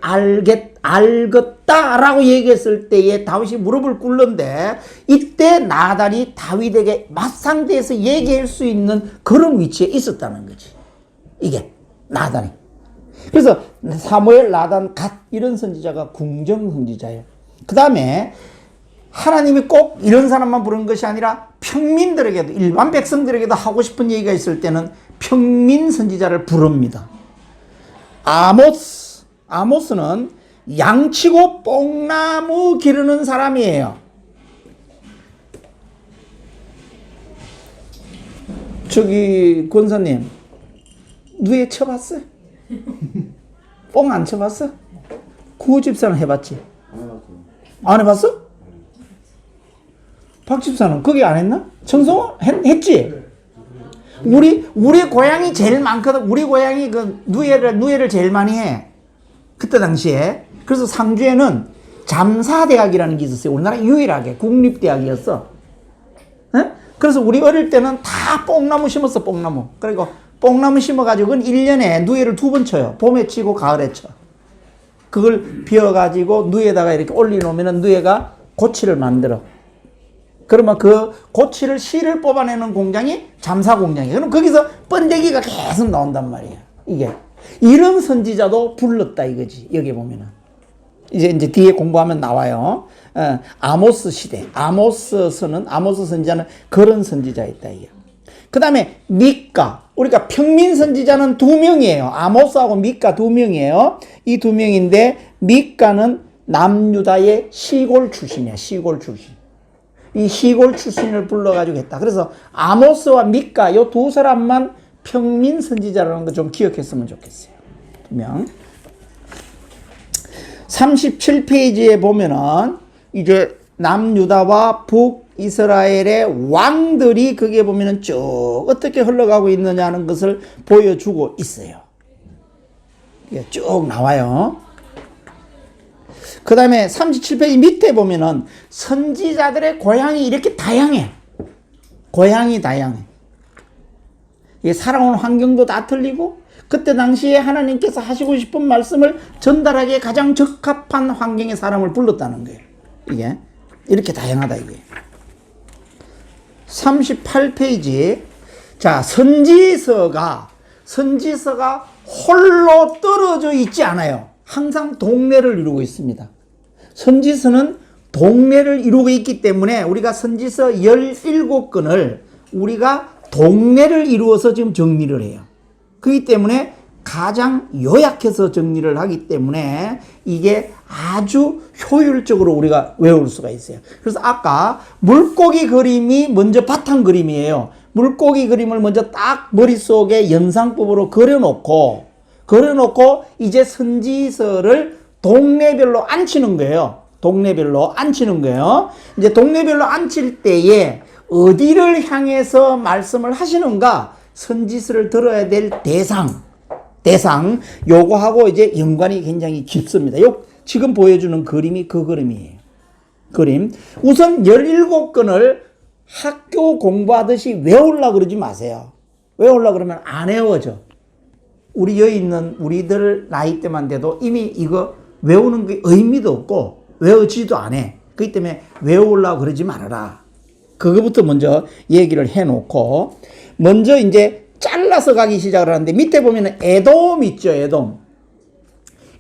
알겠다라고 얘기했을 때에 다윗이 무릎을 꿇는데 이때 나단이 다윗에게 맞상대해서 얘기할 수 있는 그런 위치에 있었다는 거지. 이게 나단이. 그래서 사무엘, 나단, 이런 선지자가 궁정 선지자예요. 그 다음에 하나님이 꼭 이런 사람만 부르는 것이 아니라 평민들에게도 일반 백성들에게도 하고 싶은 얘기가 있을 때는 평민 선지자를 부릅니다. 아모스는 양치고 뽕나무 기르는 사람이에요. 저기 권사님 누에 쳐봤어? 뽕 안 쳐봤어? 구집사는 해봤지? 안 해봤어? 박 집사는 거기 안 했나? 청소 했지? 우리 고향이 제일 많거든. 우리 고향이 그 누에를 제일 많이 해. 그때 당시에. 그래서 상주에는 잠사대학이라는 게 있었어요. 우리나라 유일하게 국립대학이었어. 에? 그래서 우리 어릴 때는 다 뽕나무 심었어. 뽕나무. 그리고 뽕나무 심어가지고 1년에 누에를 2번 쳐요. 봄에 치고 가을에 쳐. 그걸 비워가지고 누에다가 이렇게 올려놓으면 누에가 고치를 만들어. 그러면 그 고치를 실을 뽑아내는 공장이 잠사 공장이에요. 그럼 거기서 번데기가 계속 나온단 말이에요. 이게. 이런 선지자도 불렀다 이거지. 여기 보면은. 이제 뒤에 공부하면 나와요. 아모스 시대. 아모스 선지자는 그런 선지자였다. 이게. 그 다음에 미카. 우리가 평민 선지자는 2명이에요. 아모스하고 미카 2명이에요. 이 2명인데 미카는 남유다의 시골 출신이야. 시골 출신. 이 시골 출신을 불러가지고 했다. 그래서 아모스와 미카 이 두 사람만 평민 선지자라는 거 좀 기억했으면 좋겠어요. 2명. 37페이지에 보면은 이제 남유다와 북이스라엘의 왕들이 거기에 보면은 쭉 어떻게 흘러가고 있느냐는 것을 보여주고 있어요. 쭉 나와요. 그 다음에 37페이지 밑에 보면은 선지자들의 고향이 이렇게 다양해. 고향이 다양해. 이게 살아온 환경도 다 틀리고, 그때 당시에 하나님께서 하시고 싶은 말씀을 전달하기에 가장 적합한 환경의 사람을 불렀다는 거예요. 이게 이렇게 다양하다 이게. 38페이지. 자, 선지서가 홀로 떨어져 있지 않아요. 항상 동네를 이루고 있습니다. 선지서는 동네를 이루고 있기 때문에 우리가 선지서 17권을 우리가 동네를 이루어서 지금 정리를 해요. 그렇기 때문에 가장 요약해서 정리를 하기 때문에 이게 아주 효율적으로 우리가 외울 수가 있어요. 그래서 아까 물고기 그림이 먼저 바탕 그림이에요. 물고기 그림을 먼저 딱 머릿속에 연상법으로 그려놓고 이제 선지서를 동네별로 앉히는 거예요. 동네별로 앉히는 거예요. 이제 동네별로 앉힐 때에 어디를 향해서 말씀을 하시는가? 선지서를 들어야 될 대상, 요거하고 이제 연관이 굉장히 깊습니다. 지금 보여주는 그림이 그 그림이에요. 그림. 우선 17권을 학교 공부하듯이 외우려고 그러지 마세요. 외우려고 그러면 안 외워져. 우리 여기 있는 우리들 나이 때만 돼도 이미 이거 외우는 게 의미도 없고 외워지도 않아. 그렇기 때문에 외우려고 그러지 말아라. 그거부터 먼저 얘기를 해놓고, 먼저 이제 잘라서 가기 시작을 하는데, 밑에 보면은 에돔 있죠, 에돔.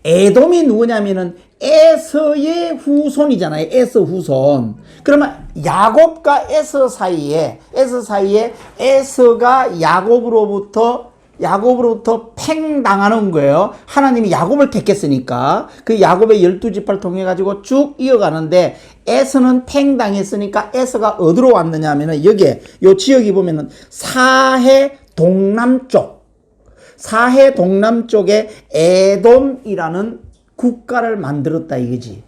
에돔이 누구냐면은 에서의 후손이잖아요. 에서 후손. 그러면 야곱과 에서 사이에 에서가 야곱으로부터 팽당하는 거예요. 하나님이 야곱을 택했으니까 그 야곱의 12지파를 통해 가지고 쭉 이어가는데, 에서는 팽당했으니까 에서가 어디로 왔느냐 하면은 여기에 요 지역이 보면은 사해 동남쪽에 에돔이라는 국가를 만들었다 이거지.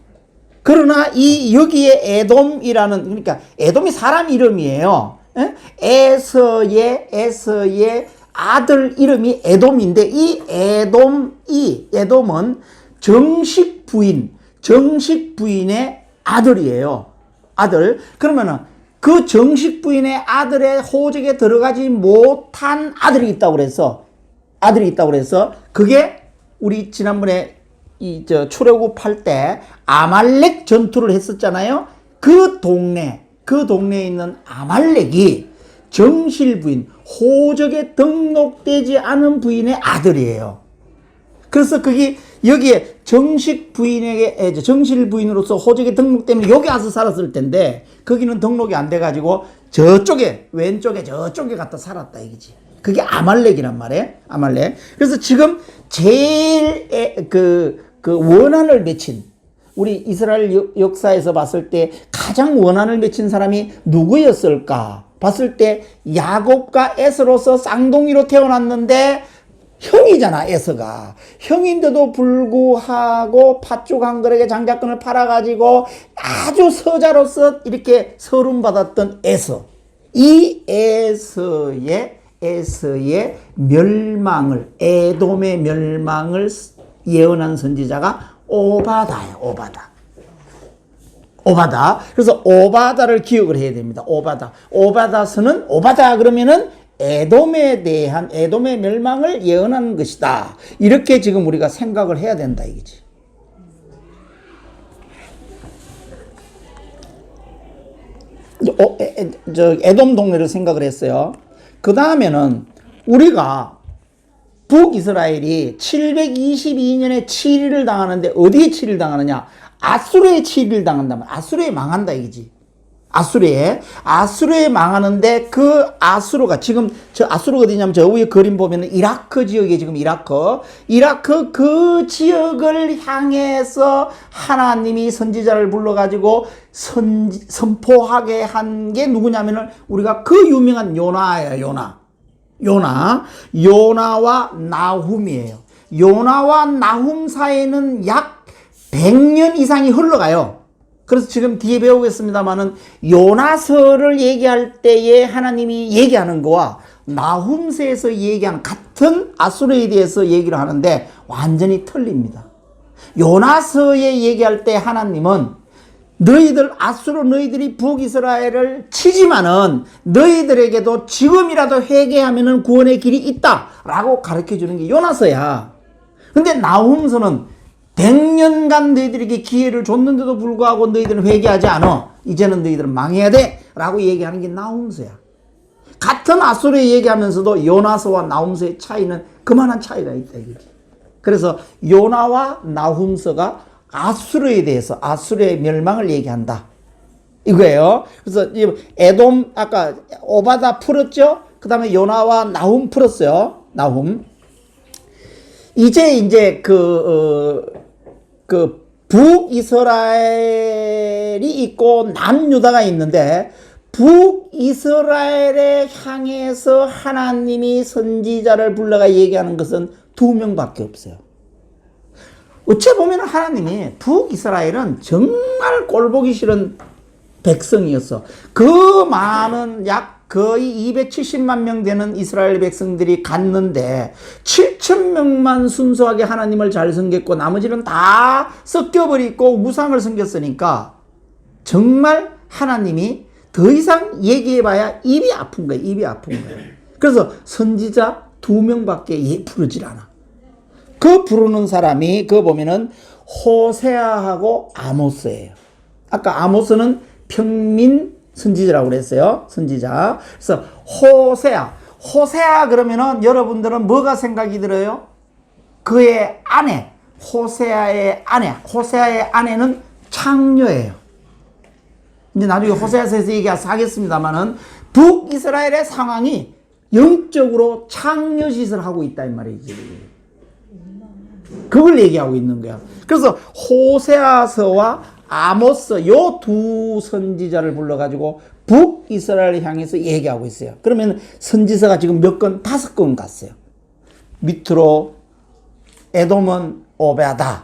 그러나 여기에 에돔이라는, 그러니까 에돔이 사람 이름이에요. 에서의 아들 이름이 에돔인데, 이 에돔은 정식 부인의 아들이에요. 아들. 그러면은 그 정식 부인의 아들의 호적에 들어가지 못한 아들이 있다고 그래서 그게 우리 지난번에 출애굽 할 때 아말렉 전투를 했었잖아요. 그 동네에 있는 아말렉이 정실 부인, 호적에 등록되지 않은 부인의 아들이에요. 그래서 여기에 정식 정실 부인으로서 호적에 등록되면 여기 와서 살았을 텐데, 거기는 등록이 안 돼가지고 왼쪽에 저쪽에 갔다 살았다 이거지. 그게 아말렉이란 말이에요. 아말렉. 그래서 지금 제일 원한을 맺힌, 우리 이스라엘 역사에서 봤을 때 가장 원한을 맺힌 사람이 누구였을까 봤을 때, 야곱과 에서로서 쌍둥이로 태어났는데 형이잖아. 에서가 형인데도 불구하고 팥죽 한 그릇에 장작권을 팔아가지고 아주 서자로서 이렇게 서름받았던 에서, 이 에서의 멸망을, 에돔의 멸망을 예언한 선지자가 오바다예요. 오바다. 그래서 오바다를 기억을 해야 됩니다. 오바다 그러면은 에돔의 멸망을 예언한 것이다. 이렇게 지금 우리가 생각을 해야 된다 이거지. 에돔 동네를 생각을 했어요. 그 다음에는 우리가 북이스라엘이 722년에 7위를 당하는데, 어디에 7위를 당하느냐? 아수르에 7위를 당한다면 아수르에 망한다 이거지. 아수르에 망하는데, 그 아수르가 지금 아수르가 어디냐면 저 위에 그림 보면은 이라크 지역에, 지금 이라크 그 지역을 향해서 하나님이 선지자를 불러가지고 선포하게 한 게 누구냐면은 우리가 그 유명한 요나예요. 요나와 나훔이에요. 요나와 나훔 사이에는 약 100년 이상이 흘러가요. 그래서 지금 뒤에 배우겠습니다만은 요나서를 얘기할 때에 하나님이 얘기하는 거와 나훔서에서 얘기하는 같은 아수르에 대해서 얘기를 하는데 완전히 틀립니다. 요나서에 얘기할 때 하나님은 너희들 아수르 너희들이 북이스라엘을 치지만은 너희들에게도 지금이라도 회개하면은 구원의 길이 있다라고 가르쳐 주는 게 요나서야. 근데 나훔서는 100년간 너희들에게 기회를 줬는데도 불구하고 너희들은 회개하지 않아. 이제는 너희들은 망해야 돼 라고 얘기하는 게 나훔서야. 같은 아수르에 얘기하면서도 요나서와 나훔서의 차이는 그만한 차이가 있다 이거지. 그래서 요나와 나훔서가 아수르에 대해서 아수르의 멸망을 얘기한다 이거예요. 그래서 에돔 아까 오바다 풀었죠. 그 다음에 요나와 나훔 풀었어요. 나훔. 이제 북이스라엘이 있고 남유다가 있는데 북이스라엘에 향해서 하나님이 선지자를 불러가 얘기하는 것은 2명밖에 없어요. 어째 보면 하나님이 북이스라엘은 정말 꼴보기 싫은 백성이었어. 그 많은 약 거의 270만 명 되는 이스라엘 백성들이 갔는데 7,000명만 순수하게 하나님을 잘 섬겼고 나머지는 다 섞여버리고 우상을 섬겼으니까 정말 하나님이 더 이상 얘기해봐야 입이 아픈 거예요. 입이 아픈 거예요. 그래서 선지자 2명밖에 부르질 않아. 그 부르는 사람이 그거 보면은 호세아하고 아모스예요. 아까 아모스는 평민 선지자라고 그랬어요. 선지자. 그래서 호세아 그러면은 여러분들은 뭐가 생각이 들어요? 그의 아내, 호세아의 아내는 창녀예요. 이제 나중에 호세아서에서 얘기하겠습니다만은 북이스라엘의 상황이 영적으로 창녀 짓을 하고 있다 이 말이지. 그걸 얘기하고 있는 거야. 그래서 호세아서와 아모스 요 두 선지자를 불러가지고 북이스라엘을 향해서 얘기하고 있어요. 그러면 선지서가 지금 몇 건? 5건 갔어요. 밑으로 에돔은 오베아다.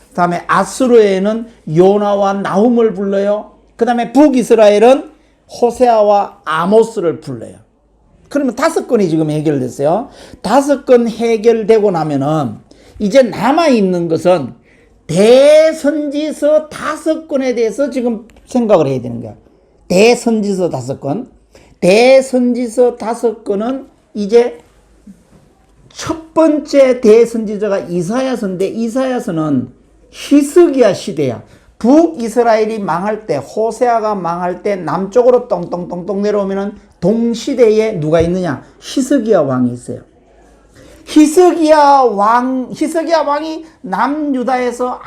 그 다음에 아수르에는 요나와 나훔을 불러요. 그 다음에 북이스라엘은 호세아와 아모스를 불러요. 그러면 5건이 지금 해결됐어요. 5건 해결되고 나면은 이제 남아있는 것은 대선지서 5건에 대해서 지금 생각을 해야 되는 거야. 대선지서 5건. 대선지서 5건은 이제 첫 번째 대선지자가 이사야서인데 이사야서는 히스기야 시대야. 북이스라엘이 망할 때, 호세아가 망할 때 남쪽으로 똥똥똥똥 내려오면은 동시대에 누가 있느냐? 히스기야 왕이 있어요. 히스기야 왕이 남유다에서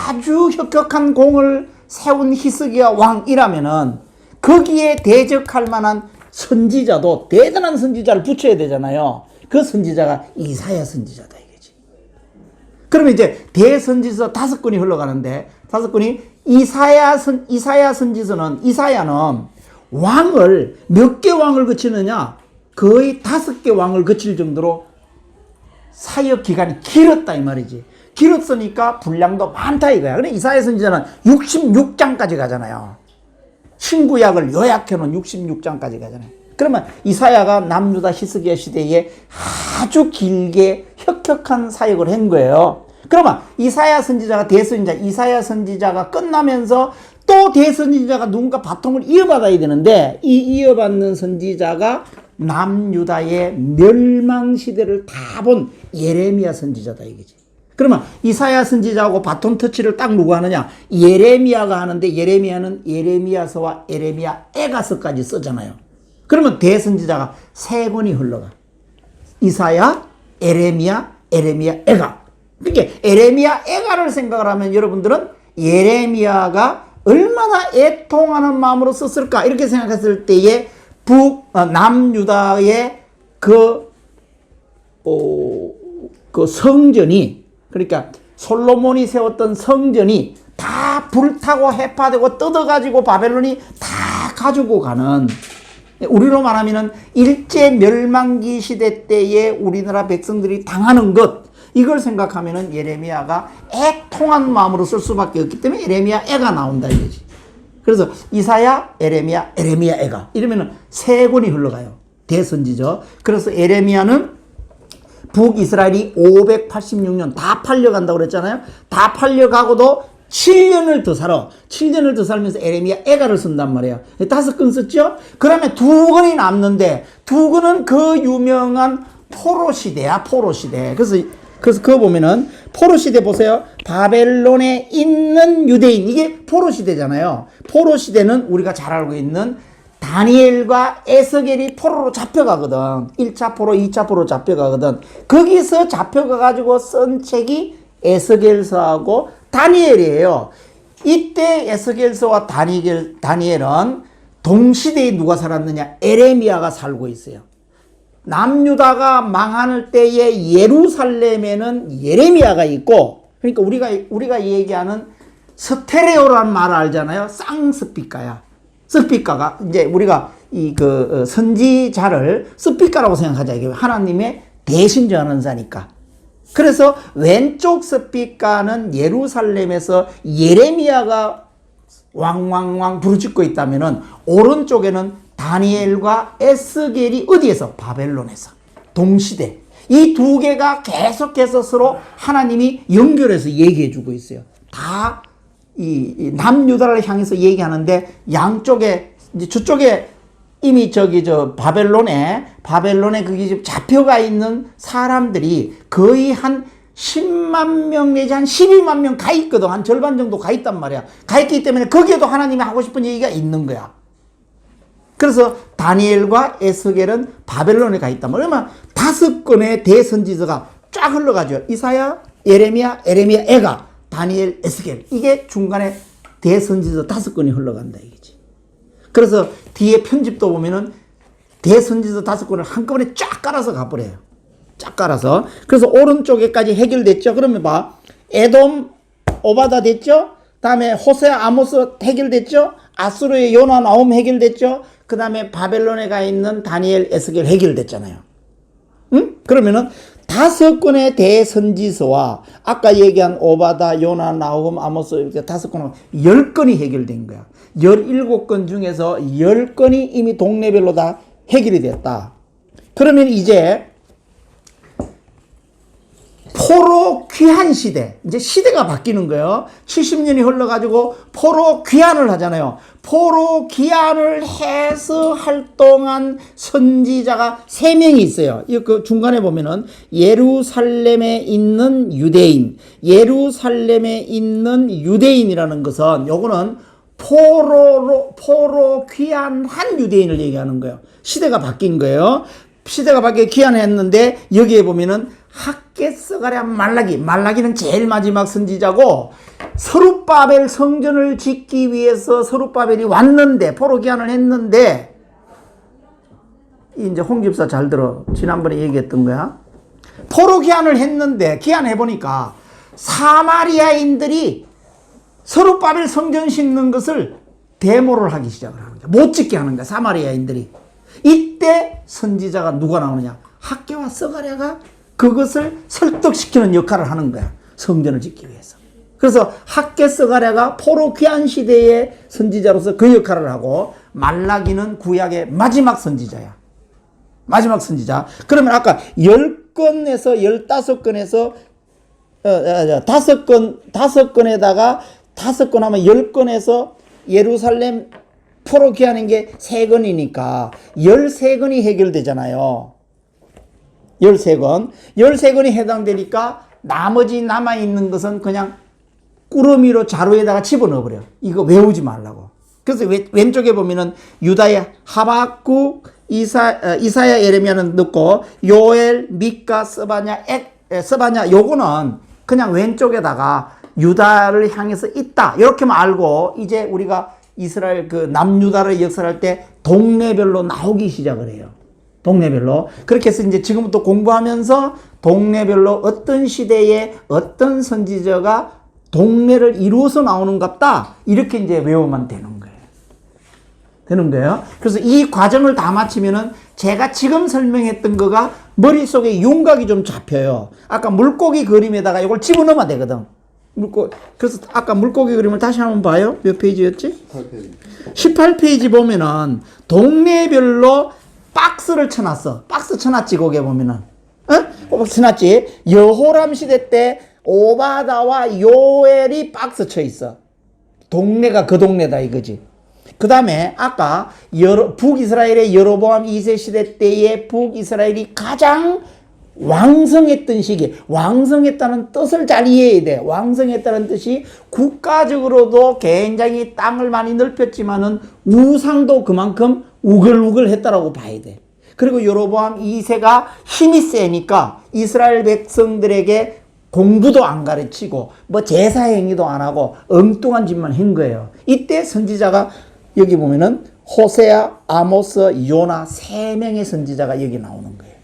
아주 혁혁한 공을 세운 히스기야 왕이라면은 거기에 대적할 만한 선지자도 대단한 선지자를 붙여야 되잖아요. 그 선지자가 이사야 선지자다 이거지. 그러면 이제 대선지서 5건이 흘러가는데 5건이 이사야 선지서는 이사야는 왕을 몇 개 왕을 거치느냐? 거의 5개 왕을 거칠 정도로 사역 기간이 길었다 이 말이지. 길었으니까 분량도 많다 이거야. 그래 이사야 선지자는 66장까지 가잖아요. 신구약을 요약해 놓은 66장까지 가잖아요. 그러면 이사야가 남유다 히스기야 시대에 아주 길게 혁혁한 사역을 한 거예요. 그러면 이사야 선지자가 대선지자, 이사야 선지자가 끝나면서 또 대선지자가 누군가 바통을 이어받아야 되는데 이 이어받는 선지자가 남유다의 멸망시대를 다 본 예레미야 선지자다 이거지. 그러면 이사야 선지자하고 바톤 터치를 딱 누가 하느냐? 예레미야가 하는데 예레미야는 예레미야서와 예레미야 에가서까지 쓰잖아요. 그러면 대선지자가 3권이 흘러가. 이사야, 예레미야, 에가. 그러니까 예레미야 에가를 생각을 하면 여러분들은 예레미야가 얼마나 애통하는 마음으로 썼을까 이렇게 생각했을 때에 남유다의 그 성전이, 그러니까 솔로몬이 세웠던 성전이 다 불타고 해파되고 뜯어가지고 바벨론이 다 가지고 가는, 우리로 말하면은 일제 멸망기 시대 때에 우리나라 백성들이 당하는 것, 이걸 생각하면은 예레미야가 애통한 마음으로 쓸 수밖에 없기 때문에 예레미야 애가 나온다 이거지. 그래서 이사야, 에레미야, 에레미야, 애가 이러면은 세 권이 흘러가요. 대선지죠. 그래서 에레미야는 북이스라엘이 586년 다 팔려간다고 그랬잖아요. 다 팔려가고도 7년을 더 살아. 7년을 더 살면서 에레미야 애가를 쓴단 말이에요. 5권 썼죠? 그러면 2권이 남는데 2권은 그 유명한 포로 시대야, 포로 시대. 그래서 그거 보면은 포로 시대 보세요. 바벨론에 있는 유대인. 이게 포로 시대잖아요. 포로 시대는 우리가 잘 알고 있는 다니엘과 에스겔이 포로로 잡혀가거든. 1차 포로, 2차 포로 잡혀가거든. 거기서 잡혀가가지고 쓴 책이 에스겔서하고 다니엘이에요. 이때 에스겔서와 다니엘은 동시대에 누가 살았느냐? 에레미야가 살고 있어요. 남유다가 망하는 때에 예루살렘에는 예레미야가 있고, 그러니까 우리가 얘기하는 스테레오라는 말을 알잖아요. 쌍스피카야. 스피카가 이제 우리가 선지자를 스피카라고 생각하자. 이게 하나님의 대신 전언자니까. 그래서 왼쪽 스피카는 예루살렘에서 예레미야가 왕왕왕 부르짖고 있다면은 오른쪽에는 다니엘과 에스겔이 어디에서? 바벨론에서. 동시대. 이 두 개가 계속해서 서로 하나님이 연결해서 얘기해 주고 있어요. 다 이 남유다를 향해서 얘기하는데 양쪽에 이제 저쪽에 이미 바벨론에 거기 지금 잡혀가 있는 사람들이 거의 한 10만 명 내지 한 12만 명 가 있거든. 한 절반 정도 가 있단 말이야. 가 있기 때문에 거기에도 하나님이 하고 싶은 얘기가 있는 거야. 그래서 다니엘과 에스겔은 바벨론에 가 있단 말이야. 그러면 5권의 대선지서가 쫙 흘러가죠. 이사야, 예레미야, 에레미야, 애가, 다니엘, 에스겔. 이게 중간에 대선지서 5권이 흘러간다 이거지. 그래서 뒤에 편집도 보면은 대선지서 5권을 한꺼번에 쫙 깔아서 가버려요. 쫙 깔아서. 그래서 오른쪽에까지 해결됐죠. 그러면 봐. 에돔, 오바다 됐죠. 다음에 호세아, 아모스 해결됐죠. 아수르의 요나, 나홈 해결됐죠. 그 다음에 바벨론에 가 있는 다니엘, 에스겔 해결됐잖아요. 응? 그러면은 5권의 대선지서와 아까 얘기한 오바다, 요나, 나홈, 아모스 이렇게 5권은 10권이 해결된 거야. 17권 중에서 10권이 이미 동네별로 다 해결이 됐다. 그러면 이제 포로 귀환 시대, 이제 시대가 바뀌는 거예요. 70년이 흘러가지고 포로 귀환을 하잖아요. 포로 귀환을 해서 활동한 선지자가 3명이 있어요. 그 중간에 보면은 예루살렘에 있는 유대인, 예루살렘에 있는 유대인이라는 것은 요거는 포로 귀환한 유대인을 얘기하는 거예요. 시대가 바뀐 거예요. 시대가 바뀌어 귀환했는데 여기에 보면은 학개서가랴 말라기는 제일 마지막 선지자고 서룹바벨 성전을 짓기 위해서 서룹바벨이 왔는데 포로 귀환을 했는데 이제 홍 집사 잘 들어. 지난번에 얘기했던 거야. 포로 귀환을 했는데 귀환해 보니까 사마리아인들이 서룹바벨 성전 짓는 것을 데모를 하기 시작을 하는 거야. 못 짓게 하는 거야. 사마리아인들이. 이때 선지자가 누가 나오느냐? 학개와 서가랴가 그것을 설득시키는 역할을 하는 거야. 성전을 짓기 위해서. 그래서 학개 서가랴가 포로 귀환 시대의 선지자로서 그 역할을 하고 말라기는 구약의 마지막 선지자야. 마지막 선지자. 그러면 아까 10권에서 15권에서 5권에다가 5권 하면 10권에서 예루살렘 포로 귀환한 게 3권이니까 13권이 해결되잖아요. 13권. 13권이 해당되니까 나머지 남아있는 것은 그냥 꾸러미로 자루에다가 집어넣어버려. 이거 외우지 말라고. 그래서 왼쪽에 보면은 유다의 하박국, 이사야, 예레미야는 넣고 요엘, 미카, 서바냐, 요거는 그냥 왼쪽에다가 유다를 향해서 있다. 이렇게만 알고 이제 우리가 이스라엘 그 남유다를 역사할 때 동네별로 나오기 시작을 해요. 동네별로. 그렇게 해서 이제 지금부터 공부하면서 동네별로 어떤 시대에 어떤 선지자가 동네를 이루어서 나오는갑다. 이렇게 이제 외우면 되는 거예요. 되는 거예요. 그래서 이 과정을 다 마치면은 제가 지금 설명했던 거가 머릿속에 윤곽이 좀 잡혀요. 아까 물고기 그림에다가 이걸 집어넣으면 되거든. 그래서 아까 물고기 그림을 다시 한번 봐요. 몇 페이지였지? 18페이지. 18페이지 보면은 동네별로 박스를 쳐놨어. 박스 쳐놨지, 거기에 보면은. 박스 쳐놨지? 여호람 시대 때 오바다와 요엘이 박스 쳐 있어. 동네가 그 동네다 이거지. 그 다음에 아까 북이스라엘의 여로보암 2세 시대 때의 북이스라엘이 가장 왕성했던 시기, 왕성했다는 뜻을 잘 이해해야 돼. 왕성했다는 뜻이 국가적으로도 굉장히 땅을 많이 넓혔지만은 우상도 그만큼 우글우글했다라고 봐야 돼. 그리고 여로보암 2세가 힘이 세니까 이스라엘 백성들에게 공부도 안 가르치고 뭐 제사 행위도 안 하고 엉뚱한 짓만 한 거예요. 이때 선지자가 여기 보면은 호세아, 아모스, 요나 3명의 선지자가 여기 나오는 거예요.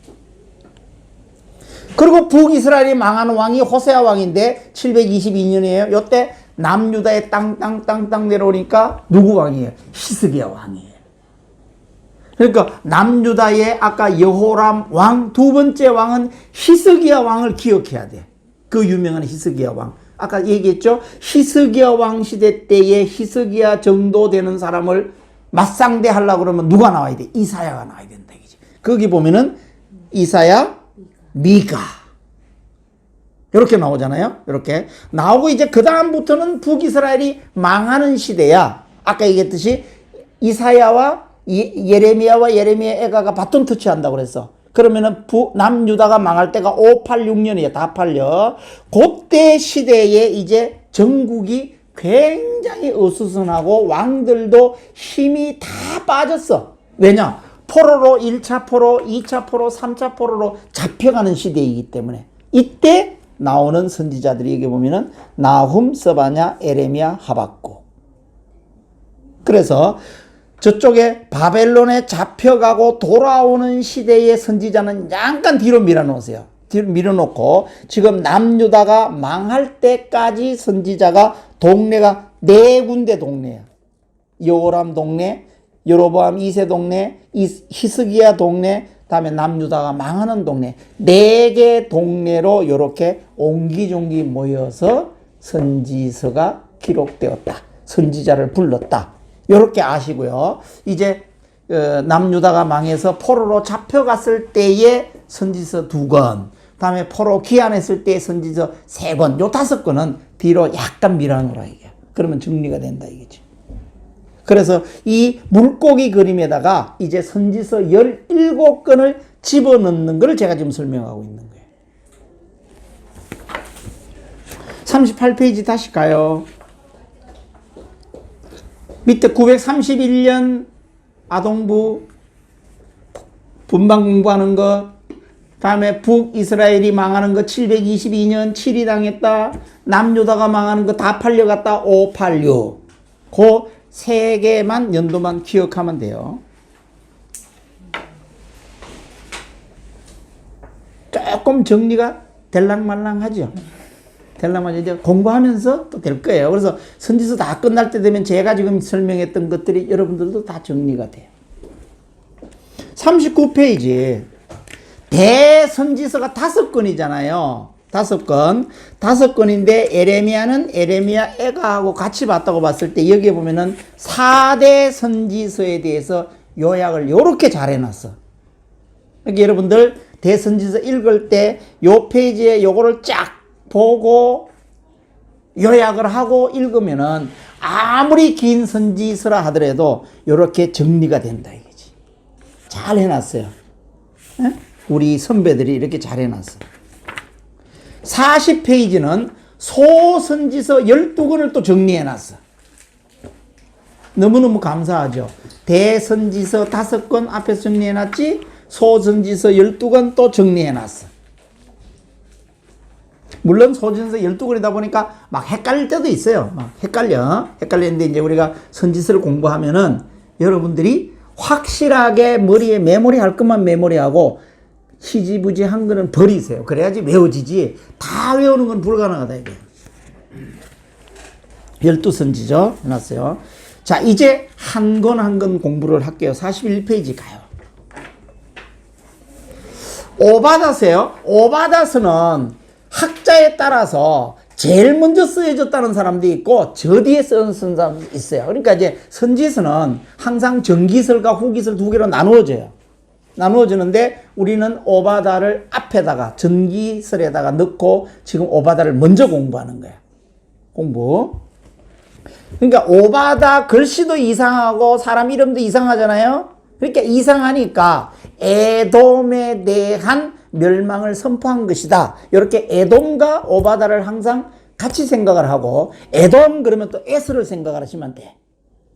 그리고 북이스라엘이 망한 왕이 호세아 왕인데 722년이에요. 요때 남유다에 땅 내려오니까 누구 왕이에요? 히스기야 왕이에요. 그러니까 남유다의 아까 여호람 왕, 두 번째 왕은 히스기야 왕을 기억해야 돼. 그 유명한 히스기야 왕. 아까 얘기했죠? 히스기야 왕 시대 때에 히스기야 정도 되는 사람을 맞상대하려고 그러면 누가 나와야 돼? 이사야가 나와야 된다. 거기 보면은 이사야, 미가 이렇게 나오잖아요. 이렇게 나오고 이제 그 다음부터는 북이스라엘이 망하는 시대야. 아까 얘기했듯이 이사야와 예레미야와 예레미야 애가가 바톤 터치한다고 그랬어. 그러면은 남유다가 망할 때가 586년이에요. 다 팔려. 그때 시대에 이제 전국이 굉장히 어수선하고 왕들도 힘이 다 빠졌어. 왜냐? 포로로 1차 포로, 2차 포로, 3차 포로로 잡혀가는 시대이기 때문에 이때 나오는 선지자들이 여기 보면은 나훔, 서바냐, 에레미야, 하박국. 그래서 저쪽에 바벨론에 잡혀가고 돌아오는 시대의 선지자는 잠깐 뒤로 밀어놓으세요. 뒤로 밀어놓고 지금 남유다가 망할 때까지 선지자가 동네가 4군데 동네야. 여호람 동네, 여로보암 2세 동네, 히스기야 동네, 다음에 남유다가 망하는 동네, 4개 동네로 이렇게 옹기종기 모여서 선지서가 기록되었다. 선지자를 불렀다. 이렇게 아시고요. 이제 남유다가 망해서 포로로 잡혀갔을 때의 선지서 2권, 다음에 포로 귀환했을 때의 선지서 3권, 요 5권은 뒤로 약간 밀어놓으라 이게. 그러면 정리가 된다 이거지. 그래서 이 물고기 그림에다가 이제 선지서 17권을 집어넣는 걸 제가 지금 설명하고 있는 거예요. 38페이지 다시 가요. 밑에 931년 아동부 분방 공부하는 거, 다음에 북이스라엘이 망하는 거 722년 7위 당했다. 남유다가 망하는 거 다 팔려갔다. 586. 그 3개만 연도만 기억하면 돼요. 조금 정리가 될랑말랑하죠. 될랑말랑 이제 공부하면서 또 될 거예요. 그래서 선지서 다 끝날 때 되면 제가 지금 설명했던 것들이 여러분들도 다 정리가 돼요. 39페이지. 대선지서가 5권이잖아요. 5권. 5권인데 에레미야는 에레미야 애가하고 같이 봤다고 봤을 때 여기에 보면은 4대 선지서에 대해서 요약을 요렇게 잘 해놨어. 그러니까 여러분들 대선지서 읽을 때 요 페이지에 요거를 쫙 보고 요약을 하고 읽으면은 아무리 긴 선지서라 하더라도 요렇게 정리가 된다 이거지. 잘 해놨어요. 에? 우리 선배들이 이렇게 잘 해놨어. 40페이지는 소선지서 12권을 또 정리해놨어. 너무너무 감사하죠. 대선지서 5권 앞에서 정리해놨지, 소선지서 12권 또 정리해놨어. 물론 소선지서 12권이다 보니까 막 헷갈릴 때도 있어요. 막 헷갈리는데 이제 우리가 선지서를 공부하면은 여러분들이 확실하게 머리에 메모리할 것만 메모리하고 희지부지한 거는 버리세요. 그래야지 외워지지. 다 외우는 건 불가능하다 이게. 12선지죠. 해놨어요. 자, 이제 한 권 한 권 공부를 할게요. 41페이지 가요. 오바다서요. 오바다서는 학자에 따라서 제일 먼저 쓰여졌다는 사람도 있고 저 뒤에 쓴 사람도 있어요. 그러니까 이제 선지서는 항상 전기설과 후기설 두 개로 나누어져요. 나누어지는데 우리는 오바다를 앞에다가 전기설에다가 넣고 지금 오바다를 먼저 공부하는 거예요. 공부. 그러니까 오바다 글씨도 이상하고 사람 이름도 이상하잖아요. 그러니까 이상하니까 에돔에 대한 멸망을 선포한 것이다. 이렇게 에돔과 오바다를 항상 같이 생각을 하고, 에돔 그러면 또 에스를 생각을 하시면 돼.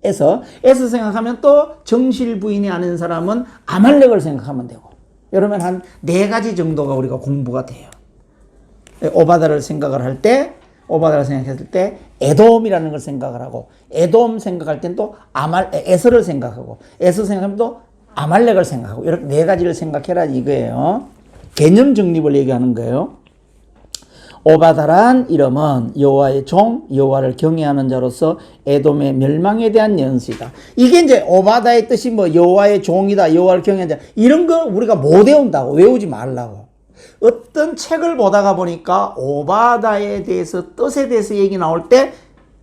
에서 생각하면 또 정실 부인이 아닌 사람은 아말렉을 생각하면 되고, 이러면 한 4가지 정도가 우리가 공부가 돼요. 오바다를 생각을 할 때, 오바다를 생각했을 때 에돔이라는 걸 생각을 하고, 에돔 생각할 땐 또 에서를 생각하고, 에서 생각하면 또 아말렉을 생각하고, 이렇게 4가지를 생각해라 이거예요. 개념 정립을 얘기하는 거예요. 오바다란 이름은 여호와의 종, 여호와를 경외하는 자로서 에돔의 멸망에 대한 연수이다. 이게 이제 오바다의 뜻이 뭐 여호와의 종이다, 여호와를 경외하는 자, 이런 거 우리가 못 외운다고, 외우지 말라고. 어떤 책을 보다가 보니까 오바다에 대해서, 뜻에 대해서 얘기 나올 때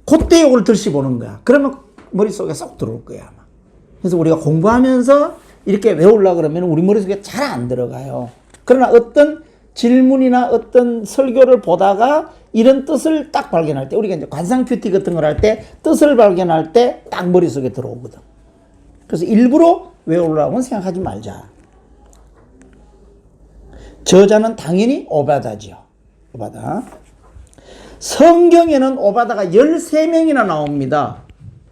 그때 이걸 들시 보는 거야. 그러면 머릿속에 쏙 들어올 거야 아마. 그래서 우리가 공부하면서 이렇게 외우려고 그러면 우리 머릿속에 잘 안 들어가요. 그러나 어떤 질문이나 어떤 설교를 보다가 이런 뜻을 딱 발견할 때, 우리가 이제 관상 큐티 같은 걸 할 때 뜻을 발견할 때 딱 머릿속에 들어오거든. 그래서 일부러 외우려고는 생각하지 말자. 저자는 당연히 오바다지요. 오바다. 성경에는 오바다가 13명이나 나옵니다.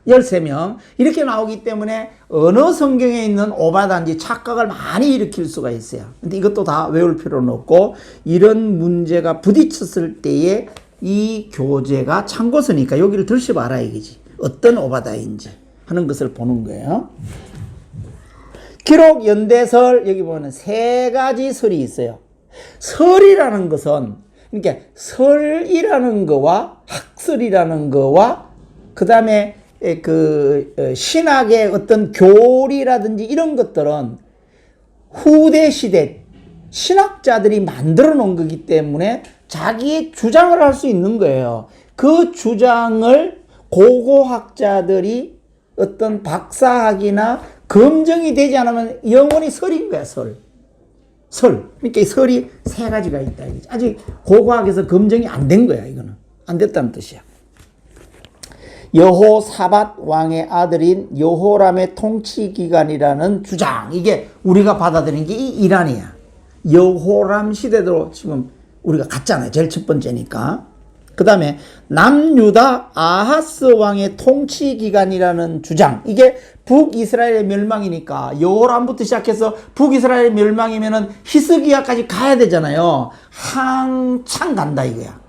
13명. 이렇게 나오기 때문에 어느 성경에 있는 오바다인지 착각을 많이 일으킬 수가 있어요. 근데 이것도 다 외울 필요는 없고, 이런 문제가 부딪혔을 때에 이 교재가 참고서니까 여기를 들시 봐라 이거지. 어떤 오바다인지 하는 것을 보는 거예요. 기록, 연대설, 여기 보면 3가지 설이 있어요. 설이라는 것은, 그러니까 설이라는 거와 학설이라는 거와 그 다음에 신학의 어떤 교리라든지 이런 것들은 후대 시대 신학자들이 만들어 놓은 거기 때문에 자기의 주장을 할 수 있는 거예요. 그 주장을 고고학자들이 어떤 박사학이나 검증이 되지 않으면 영원히 설인 거야, 설. 그러니까 이 설이 3가지가 있다. 아직 고고학에서 검증이 안 된 거야, 이거는. 안 됐다는 뜻이야. 여호사밧 왕의 아들인 여호람의 통치 기간이라는 주장. 이게 우리가 받아들인 게 이 이란이야. 여호람 시대로 지금 우리가 갔잖아요. 제일 첫 번째니까. 그 다음에 남유다 아하스 왕의 통치 기간이라는 주장. 이게 북이스라엘의 멸망이니까 여호람부터 시작해서 북이스라엘의 멸망이면은 히스기야까지 가야 되잖아요. 한참 간다 이거야.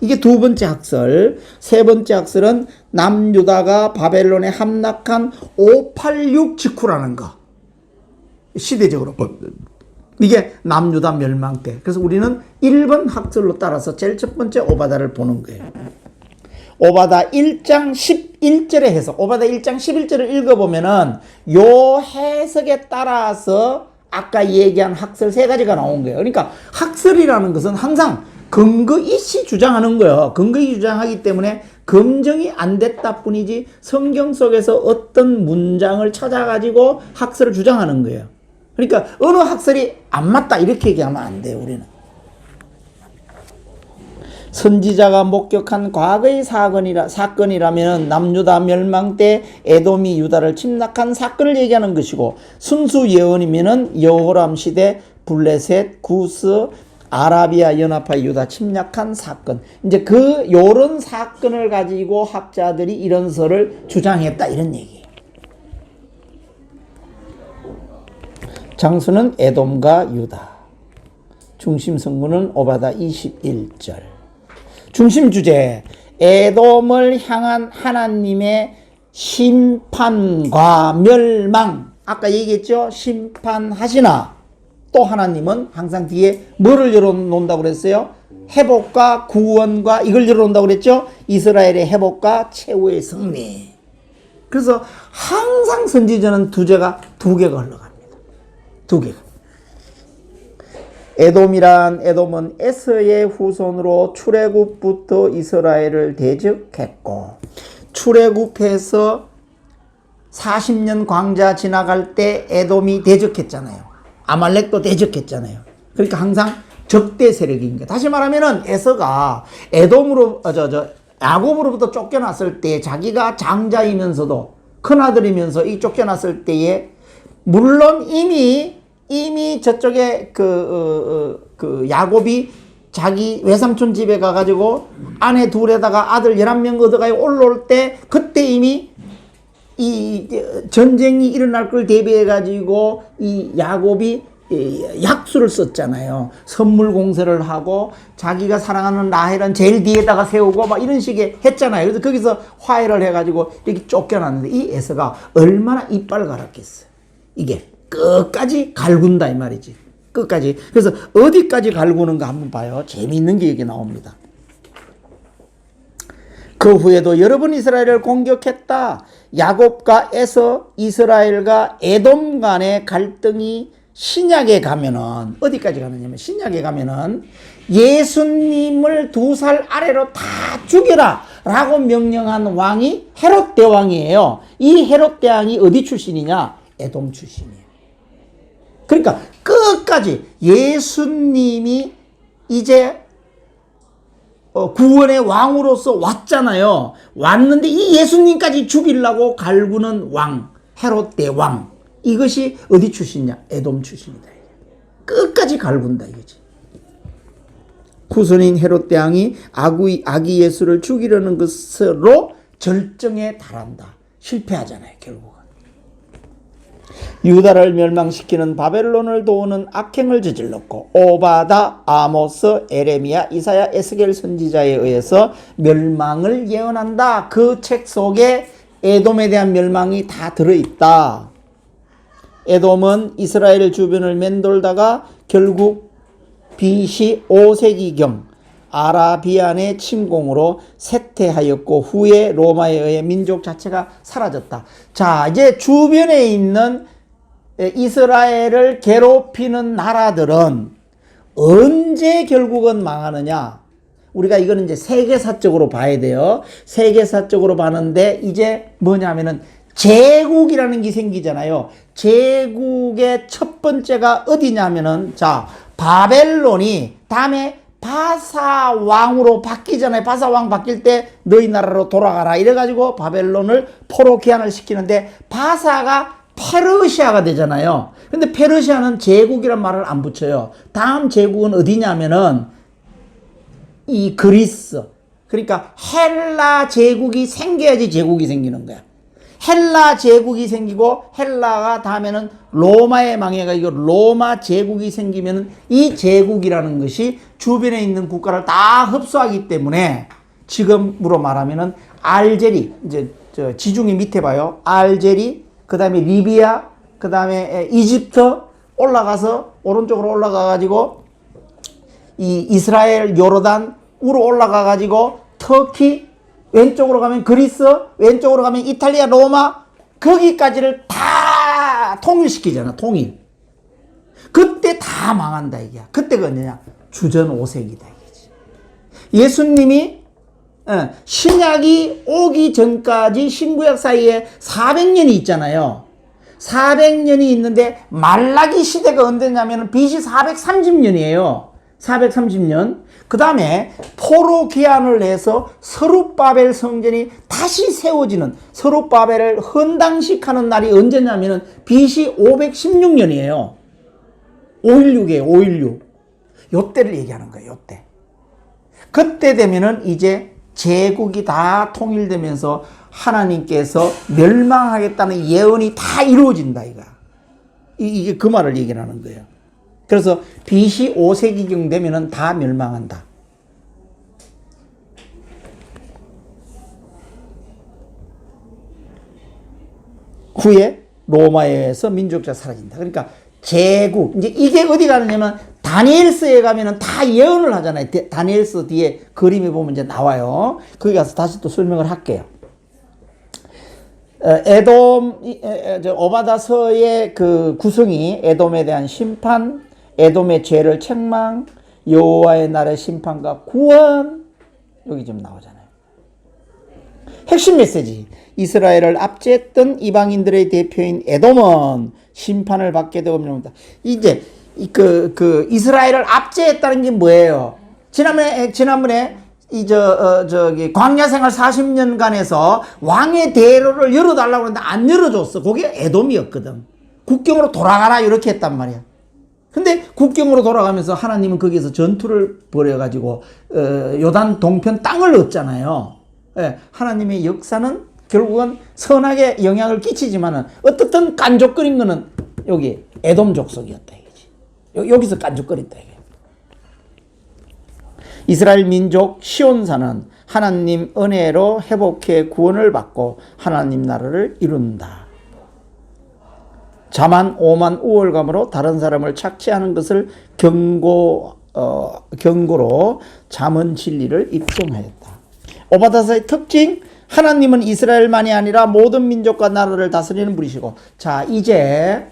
이게 2번째 학설. 3번째 학설은 남유다가 바벨론에 함락한 586 직후라는 거. 시대적으로. 이게 남유다 멸망 때. 그래서 우리는 1번 학설로 따라서 제일 첫 번째 오바다를 보는 거예요. 오바다 1장 11절의 해석. 오바다 1장 11절을 읽어보면은 요 해석에 따라서 아까 얘기한 학설 3가지가 나온 거예요. 그러니까 학설이라는 것은 항상 근거 있이 주장하는 거예요. 근거 있이 주장하기 때문에 검증이 안 됐다 뿐이지 성경 속에서 어떤 문장을 찾아가지고 학설을 주장하는 거예요. 그러니까 어느 학설이 안 맞다 이렇게 얘기하면 안 돼요, 우리는. 선지자가 목격한 과거의 사건이라면 남유다 멸망 때 에돔이 유다를 침략한 사건을 얘기하는 것이고, 순수 예언이면은 여호람 시대 블레셋, 구스, 아라비아 연합파 유다 침략한 사건. 이제 요런 사건을 가지고 학자들이 이런 설을 주장했다 이런 얘기예요. 장수는 에돔과 유다. 중심 성문은 오바다 21절. 중심 주제, 에돔을 향한 하나님의 심판과 멸망. 아까 얘기했죠? 심판하시나. 또 하나님은 항상 뒤에 뭐를 열어놓는다고 그랬어요? 회복과 구원과 이걸 열어놓는다고 그랬죠? 이스라엘의 회복과 최후의 승리. 그래서 항상 선지자는 2개가 흘러갑니다. 2개가. 에돔은 에서의 후손으로 출애굽부터 이스라엘을 대적했고, 출애굽해서 40년 광자 지나갈 때 에돔이 대적했잖아요. 아말렉도 대적했잖아요. 그러니까 항상 적대 세력인 거예요. 다시 말하면은 에서가 야곱으로부터 쫓겨났을 때 자기가 장자이면서도 큰아들이면서 이 쫓겨났을 때에 물론 이미 저쪽에 야곱이 자기 외삼촌 집에 가가지고 아내 둘에다가 아들 11명 얻어가지고 올라올 때 그때 이미 이 전쟁이 일어날 걸 대비해가지고 이 야곱이 약수를 썼잖아요. 선물 공세를 하고 자기가 사랑하는 라헬은 제일 뒤에다가 세우고 막 이런 식의 했잖아요. 그래서 거기서 화해를 해가지고 이렇게 쫓겨났는데 이 에서가 얼마나 이빨 갈았겠어요. 이게 끝까지 갈군다 이 말이지. 끝까지. 그래서 어디까지 갈구는가 한번 봐요. 재미있는 게 여기 나옵니다. 그 후에도 여러 번 이스라엘을 공격했다. 야곱과 에서, 이스라엘과 에돔 간의 갈등이 신약에 가면은 어디까지 가느냐면 신약에 가면은 예수님을 2살 아래로 다 죽여라 라고 명령한 왕이 헤롯 대왕이에요. 이 헤롯 대왕이 어디 출신이냐? 에돔 출신이에요. 그러니까 끝까지 예수님이 이제 구원의 왕으로서 왔잖아요. 왔는데 이 예수님까지 죽이려고 갈구는 왕, 헤롯 대왕. 이것이 어디 출신이냐? 에돔 출신이다. 끝까지 갈군다 이거지. 후손인 헤롯 대왕이 아기 예수를 죽이려는 것으로 절정에 달한다. 실패하잖아요, 결국은. 유다를 멸망시키는 바벨론을 도우는 악행을 저질렀고 오바다, 아모스, 에레미야, 이사야, 에스겔 선지자에 의해서 멸망을 예언한다. 그 책 속에 에돔에 대한 멸망이 다 들어있다. 에돔은 이스라엘 주변을 맴돌다가 결국 BC 5세기경 아라비안의 침공으로 쇠퇴하였고 후에 로마에 의해 민족 자체가 사라졌다. 자, 이제 주변에 있는 이스라엘을 괴롭히는 나라들은 언제 결국은 망하느냐? 우리가 이거는 이제 세계사적으로 봐야 돼요. 세계사적으로 봤는데 이제 뭐냐면은 제국이라는 게 생기잖아요. 제국의 첫 번째가 어디냐면은 자, 바벨론이 다음에 바사 왕으로 바뀌잖아요. 바사 왕 바뀔 때 너희 나라로 돌아가라 이래가지고 바벨론을 포로 귀환을 시키는데 바사가 페르시아가 되잖아요. 근데 페르시아는 제국이란 말을 안 붙여요. 다음 제국은 어디냐면은 이 그리스. 그러니까 헬라 제국이 생겨야지 제국이 생기는 거야. 헬라 제국이 생기고 헬라가 다음에는 로마에 망해가지고 로마 제국이 생기면 이 제국이라는 것이 주변에 있는 국가를 다 흡수하기 때문에 지금으로 말하면은 알제리, 이제 지중해 밑에 봐요. 알제리, 그 다음에 리비아, 그 다음에 이집트 올라가서 오른쪽으로 올라가가지고 이 이스라엘 요르단으로 올라가가지고 터키, 왼쪽으로 가면 그리스, 왼쪽으로 가면 이탈리아, 로마, 거기까지를 다 통일시키잖아, 통일. 그때 다 망한다, 이게. 그때가 언제냐? 주전 5세기다, 이거지. 예수님이, 신약이 오기 전까지 신구약 사이에 400년이 있잖아요. 400년이 있는데, 말라기 시대가 언제냐면 BC 430년이에요. 430년. 그 다음에 포로 귀환을 해서 서룹바벨 성전이 다시 세워지는 서룹바벨을 헌당식하는 날이 언제냐면은 BC 516년이에요. 516이에요. 516. 요때를 얘기하는 거예요. 요때. 그때 되면은 이제 제국이 다 통일되면서 하나님께서 멸망하겠다는 예언이 다 이루어진다 이거야. 이게 그 말을 얘기를 하는 거예요. 그래서 BC 5세기경 되면은 다 멸망한다. 후에 로마에 의해서 민족자 사라진다. 그러니까 제국, 이제 이게 어디 가느냐면 다니엘서에 가면은 다 예언을 하잖아요. 다니엘서 뒤에 그림에 보면 이제 나와요. 거기 가서 다시 또 설명을 할게요. 에돔, 오바다서의 그 구성이 에돔에 대한 심판, 에돔의 죄를 책망, 여호와의 날의 심판과 구원. 여기 좀 나오잖아요. 핵심 메시지. 이스라엘을 압제했던 이방인들의 대표인 에돔은 심판을 받게 되옵니다. 이제 이스라엘을 압제했다는 게 뭐예요? 지난번에 저기 광야 생활 40년간에서 왕의 대로를 열어달라고 했는데 안 열어줬어. 그게 에돔이었거든. 국경으로 돌아가라 이렇게 했단 말이야. 근데 국경으로 돌아가면서 하나님은 거기에서 전투를 벌여가지고 요단 동편 땅을 얻잖아요. 예, 하나님의 역사는 결국은 선하게 영향을 끼치지만은 어떻든 깐족거린 거는 여기 에돔 족속이었다 이거지. 여기서 깐족거렸다 이게. 이스라엘 민족 시온산은 하나님 은혜로 회복해 구원을 받고 하나님 나라를 이룬다. 자만 오만 우월감으로 다른 사람을 착취하는 것을 경고로 잠언 진리를 입증하였다. 오바다서의 특징, 하나님은 이스라엘만이 아니라 모든 민족과 나라를 다스리는 분이시고. 자, 이제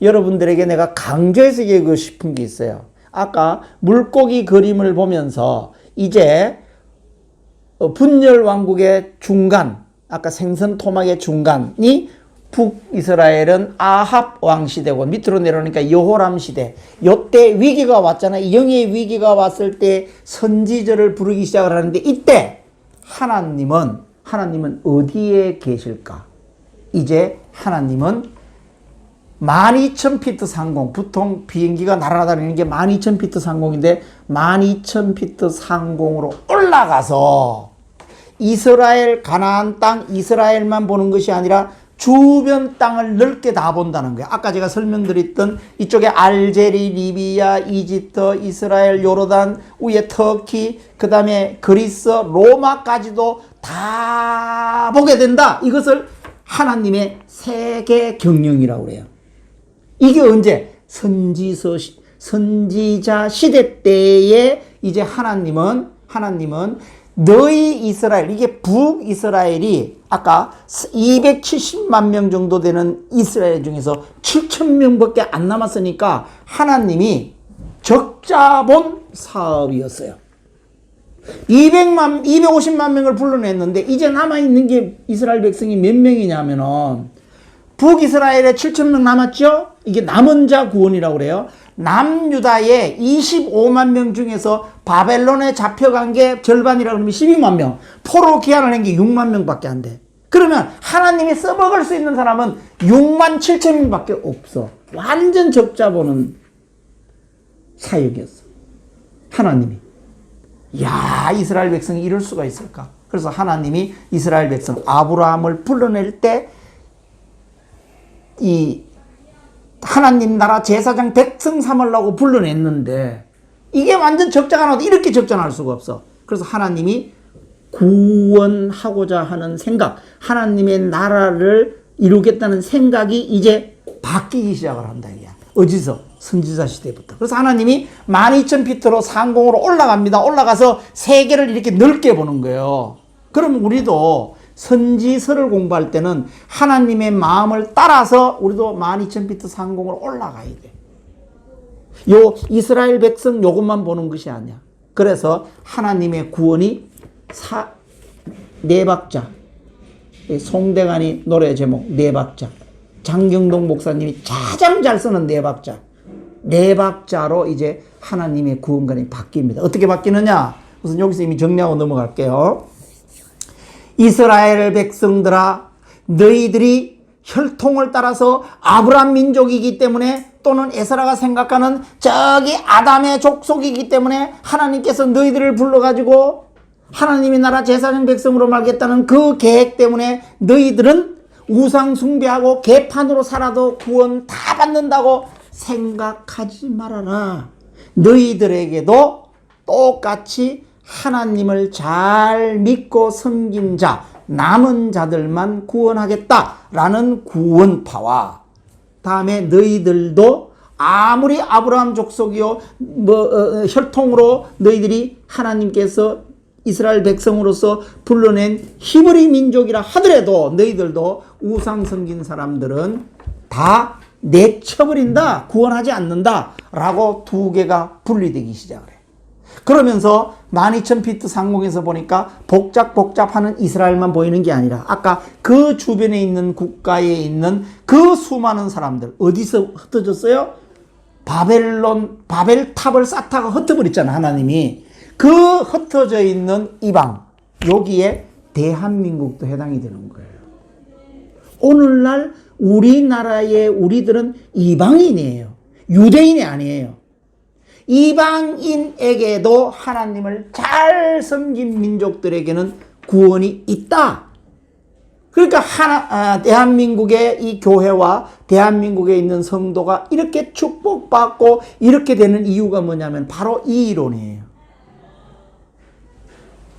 여러분들에게 내가 강조해서 얘기하고 싶은 게 있어요. 아까 물고기 그림을 보면서 이제 분열 왕국의 중간, 아까 생선 토막의 중간이 북이스라엘은 아합 왕 시대고 밑으로 내려오니까 여호람 시대. 요때 위기가 왔잖아요. 영의 위기가 왔을 때 선지자를 부르기 시작을 하는데 이때 하나님은 어디에 계실까? 이제 하나님은 12,000피트 상공, 보통 비행기가 날아다니는 게 12,000피트 상공인데 12,000피트 상공으로 올라가서 이스라엘 가나안 땅 이스라엘만 보는 것이 아니라 주변 땅을 넓게 다 본다는 거예요. 아까 제가 설명드렸던 이쪽에 알제리, 리비아, 이집트, 이스라엘, 요르단, 위에 터키, 그 다음에 그리스, 로마까지도 다 보게 된다. 이것을 하나님의 세계 경영이라고 그래요. 이게 언제? 선지자 시대 때에 이제 하나님은 너희 이스라엘, 이게 북이스라엘이 아까 270만 명 정도 되는 이스라엘 중에서 7,000명밖에 안 남았으니까 하나님이 적자본 사업이었어요. 250만 명을 불러냈는데 이제 남아있는 게 이스라엘 백성이 몇 명이냐면은 북이스라엘에 7,000명 남았죠? 이게 남은 자 구원이라고 그래요. 남유다의 25만 명 중에서 바벨론에 잡혀간 게 절반이라고 하면 12만 명. 포로 귀환을 한 게 6만 명밖에 안 돼. 그러면 하나님이 써먹을 수 있는 사람은 6만 7천 명밖에 없어. 완전 적자 보는 사역이었어. 하나님이. 야, 이스라엘 백성이 이럴 수가 있을까? 그래서 하나님이 이스라엘 백성 아브라함을 불러낼 때 이 하나님 나라 제사장 백성 삼으려고 불러냈는데 이게 완전 적자가 나와도 이렇게 적자 날 수가 없어. 그래서 하나님이 구원하고자 하는 생각, 하나님의 나라를 이루겠다는 생각이 이제 바뀌기 시작을 한다. 이게. 어디서? 선지자 시대부터. 그래서 하나님이 12,000피트로 상공으로 올라갑니다. 올라가서 세계를 이렇게 넓게 보는 거예요. 그럼 우리도 선지서를 공부할 때는 하나님의 마음을 따라서 우리도 12,000피트 상공으로 올라가야 돼. 요 이스라엘 백성 요것만 보는 것이 아니야. 그래서 하나님의 구원이 네 박자. 송대관이 노래 제목 네 박자. 장경동 목사님이 가장 잘 쓰는 네 박자. 네 박자로 이제 하나님의 구원관이 바뀝니다. 어떻게 바뀌느냐? 우선 여기서 이미 정리하고 넘어갈게요. 이스라엘 백성들아, 너희들이 혈통을 따라서 아브람 민족이기 때문에 또는 에스라가 생각하는 저기 아담의 족속이기 때문에 하나님께서 너희들을 불러가지고 하나님의 나라 제사장 백성으로 말겠다는 그 계획 때문에 너희들은 우상 숭배하고 개판으로 살아도 구원 다 받는다고 생각하지 말아라. 너희들에게도 똑같이 하나님을 잘 믿고 섬긴 자, 남은 자들만 구원하겠다라는 구원파와 다음에 너희들도 아무리 아브라함 족속이요 혈통으로 너희들이 하나님께서 이스라엘 백성으로서 불러낸 히브리 민족이라 하더라도 너희들도 우상 섬긴 사람들은 다 내쳐버린다, 구원하지 않는다 라고 두 개가 분리되기 시작을 해요. 그러면서 12,000피트 상공에서 보니까 복잡하는 이스라엘만 보이는 게 아니라 아까 그 주변에 있는 국가에 있는 그 수많은 사람들 어디서 흩어졌어요? 바벨탑을 쌓다가 흩어버렸잖아, 하나님이. 그 흩어져 있는 이방, 여기에 대한민국도 해당이 되는 거예요. 오늘날 우리나라의 우리들은 이방인이에요. 유대인이 아니에요. 이방인에게도 하나님을 잘 섬긴 민족들에게는 구원이 있다. 그러니까 대한민국의 이 교회와 대한민국에 있는 성도가 이렇게 축복받고 이렇게 되는 이유가 뭐냐면 바로 이 이론이에요.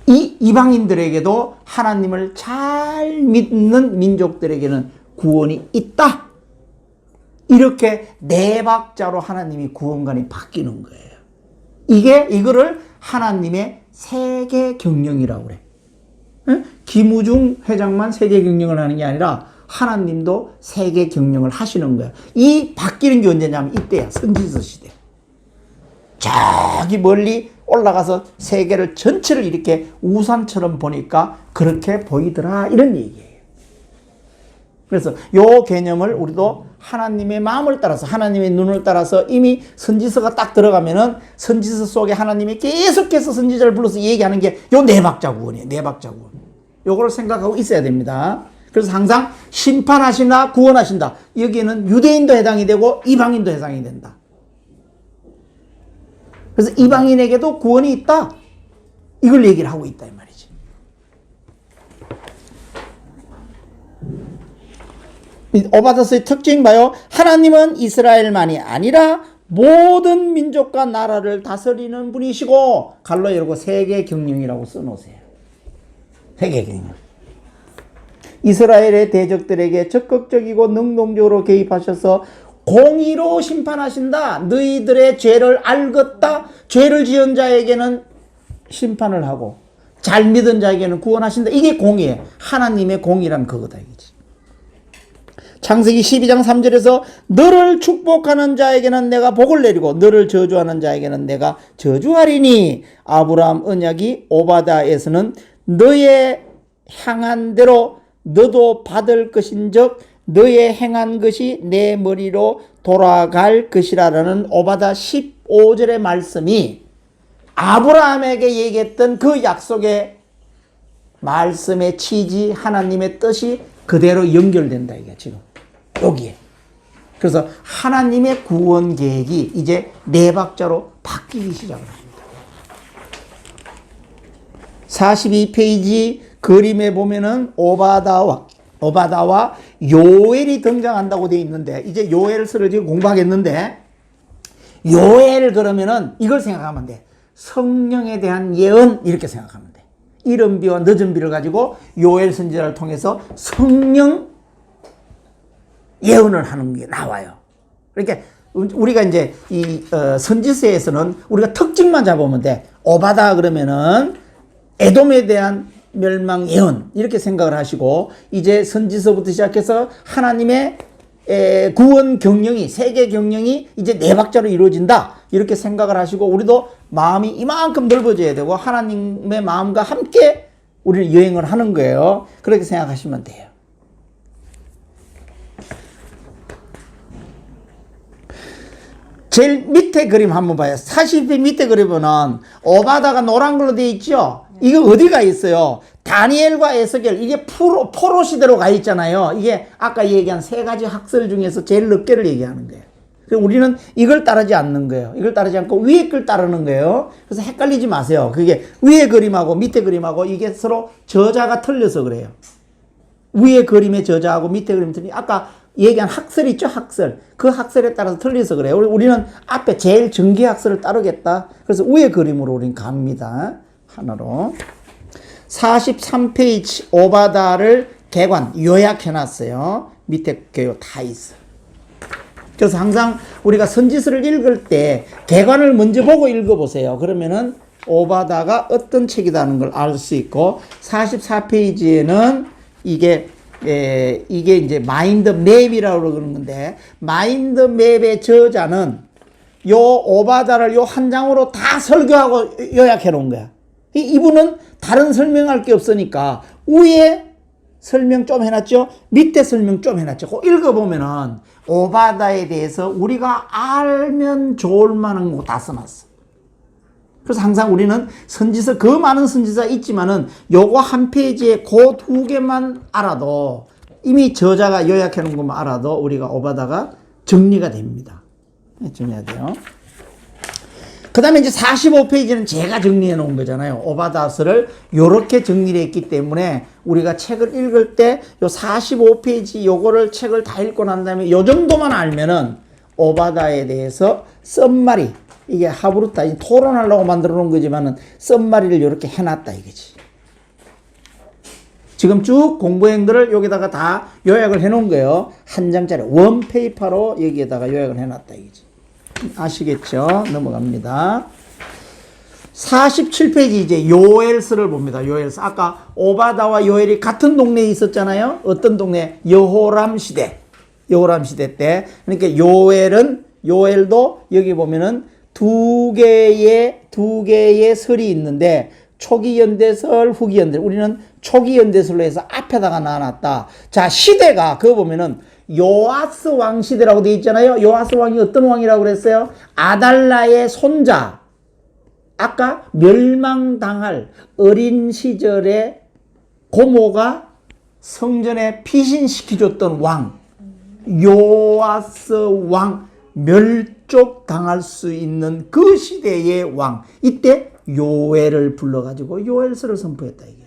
이 이방인들에게도 하나님을 잘 믿는 민족들에게는 구원이 있다. 이렇게 네 박자로 하나님이 구원관이 바뀌는 거예요. 이거를 하나님의 세계 경영이라고 그래. 김우중 회장만 세계 경영을 하는 게 아니라 하나님도 세계 경영을 하시는 거예요. 이 바뀌는 게 언제냐면 이때야, 선지서 시대. 저기 멀리 올라가서 세계를 전체를 이렇게 우산처럼 보니까 그렇게 보이더라, 이런 얘기예요. 그래서 요 개념을 우리도 하나님의 마음을 따라서, 하나님의 눈을 따라서 이미 선지서가 딱 들어가면은 선지서 속에 하나님이 계속해서 선지자를 불러서 얘기하는 게 요 네 박자 구원이에요. 네 박자 구원. 요걸 생각하고 있어야 됩니다. 그래서 항상 심판하시나 구원하신다. 여기에는 유대인도 해당이 되고 이방인도 해당이 된다. 그래서 이방인에게도 구원이 있다. 이걸 얘기를 하고 있다, 이 말이지. 오바다서의 특징 봐요. 하나님은 이스라엘만이 아니라 모든 민족과 나라를 다스리는 분이시고, 갈로 열고 세계 경영이라고 써놓으세요. 세계 경영. 이스라엘의 대적들에게 적극적이고 능동적으로 개입하셔서 공의로 심판하신다. 너희들의 죄를 알겠다. 죄를 지은 자에게는 심판을 하고 잘 믿은 자에게는 구원하신다. 이게 공의예요. 하나님의 공의란 그거다, 이거지. 창세기 12장 3절에서 너를 축복하는 자에게는 내가 복을 내리고 너를 저주하는 자에게는 내가 저주하리니, 아브라함 언약이 오바다에서는 너의 향한 대로 너도 받을 것인즉 너의 행한 것이 내 머리로 돌아갈 것이라는 오바다 15절의 말씀이 아브라함에게 얘기했던 그 약속의 말씀의 취지, 하나님의 뜻이 그대로 연결된다, 이게 지금 여기에. 그래서 하나님의 구원 계획이 이제 네 박자로 바뀌기 시작을 합니다. 42페이지 그림에 보면은 오바다와 요엘이 등장한다고 되어 있는데, 이제 요엘서를 지금 공부하겠는데, 요엘 그러면은 이걸 생각하면 돼. 성령에 대한 예언, 이렇게 생각하면 돼. 이른 비와 늦은 비를 가지고 요엘 선지자를 통해서 성령 예언을 하는 게 나와요. 그러니까 우리가 이제 이 선지서에서는 우리가 특징만 잡으면 돼. 오바다 그러면은 에돔에 대한 멸망 예언, 이렇게 생각을 하시고, 이제 선지서부터 시작해서 하나님의 구원 경영이, 세계 경영이 이제 네 박자로 이루어진다, 이렇게 생각을 하시고, 우리도 마음이 이만큼 넓어져야 되고 하나님의 마음과 함께 우리는 여행을 하는 거예요. 그렇게 생각하시면 돼요. 제일 밑에 그림 한번 봐요. 40배 밑에 그림은 오바다가 노란 걸로 되어 있죠. 이거 어디가 있어요? 다니엘과 에스겔, 이게 포로 시대로 가 있잖아요. 이게 아까 얘기한 세 가지 학설 중에서 제일 늦게를 얘기하는 거예요. 그래서 우리는 이걸 따르지 않는 거예요. 이걸 따르지 않고 위에 걸 따르는 거예요. 그래서 헷갈리지 마세요. 그게 위에 그림하고 밑에 그림하고 이게 서로 저자가 틀려서 그래요. 위에 그림의 저자하고 밑에 그림 틀리. 아까 얘기한 학설 있죠, 학설. 그 학설에 따라서 틀려서 그래요. 우리는 앞에 제일 전기 학설을 따르겠다. 그래서 위에 그림으로 우리는 갑니다. 하나로. 43페이지 오바다를 개관, 요약해놨어요. 밑에 게요 다 있어. 그래서 항상 우리가 선지서를 읽을 때 개관을 먼저 보고 읽어보세요. 그러면은 오바다가 어떤 책이라는 걸 알 수 있고, 44페이지에는 이게 이제 마인드 맵이라고 그러는 건데, 마인드 맵의 저자는 요 오바다를 요 한 장으로 다 설교하고 요약해 놓은 거야. 이분은 다른 설명할 게 없으니까 위에 설명 좀 해놨죠? 밑에 설명 좀 해놨죠? 그거 읽어보면은 오바다에 대해서 우리가 알면 좋을 만한 거 다 써놨어. 그래서 항상 우리는 선지서, 그 많은 선지서가 있지만은 요거 한 페이지에 그 두 개만 알아도, 이미 저자가 요약해 놓은 것만 알아도 우리가 오바다가 정리가 됩니다. 정리해야 돼요. 그 다음에 이제 45페이지는 제가 정리해 놓은 거잖아요. 오바다서를 요렇게 정리를 했기 때문에 우리가 책을 읽을 때 요 45페이지 요거를 책을 다 읽고 난 다음에 요 정도만 알면은 오바다에 대해서 썸마리, 이게 하브루타, 토론하려고 만들어 놓은 거지만은 썸마리를 요렇게 해놨다 이거지. 지금 쭉 공부행들을 여기다가 다 요약을 해 놓은 거예요. 한 장짜리 원페이퍼로 여기에다가 요약을 해놨다 이거지. 아시겠죠? 넘어갑니다. 47페이지 이제 요엘서를 봅니다. 요엘서. 아까 오바다와 요엘이 같은 동네에 있었잖아요. 어떤 동네? 여호람 시대. 여호람 시대 때. 그러니까 요엘도 여기 보면은 두 개의 설이 있는데 초기 연대설, 후기 연대설. 우리는 초기 연대설로 해서 앞에다가 놔놨다. 자, 시대가 그거 보면은 요아스 왕 시대라고 되어 있잖아요. 요아스 왕이 어떤 왕이라고 그랬어요? 아달라의 손자. 아까 멸망당할 어린 시절에 고모가 성전에 피신시켜줬던 왕. 요아스 왕, 멸족당할 수 있는 그 시대의 왕. 이때 요엘을 불러가지고 요엘서를 선포했다 이게.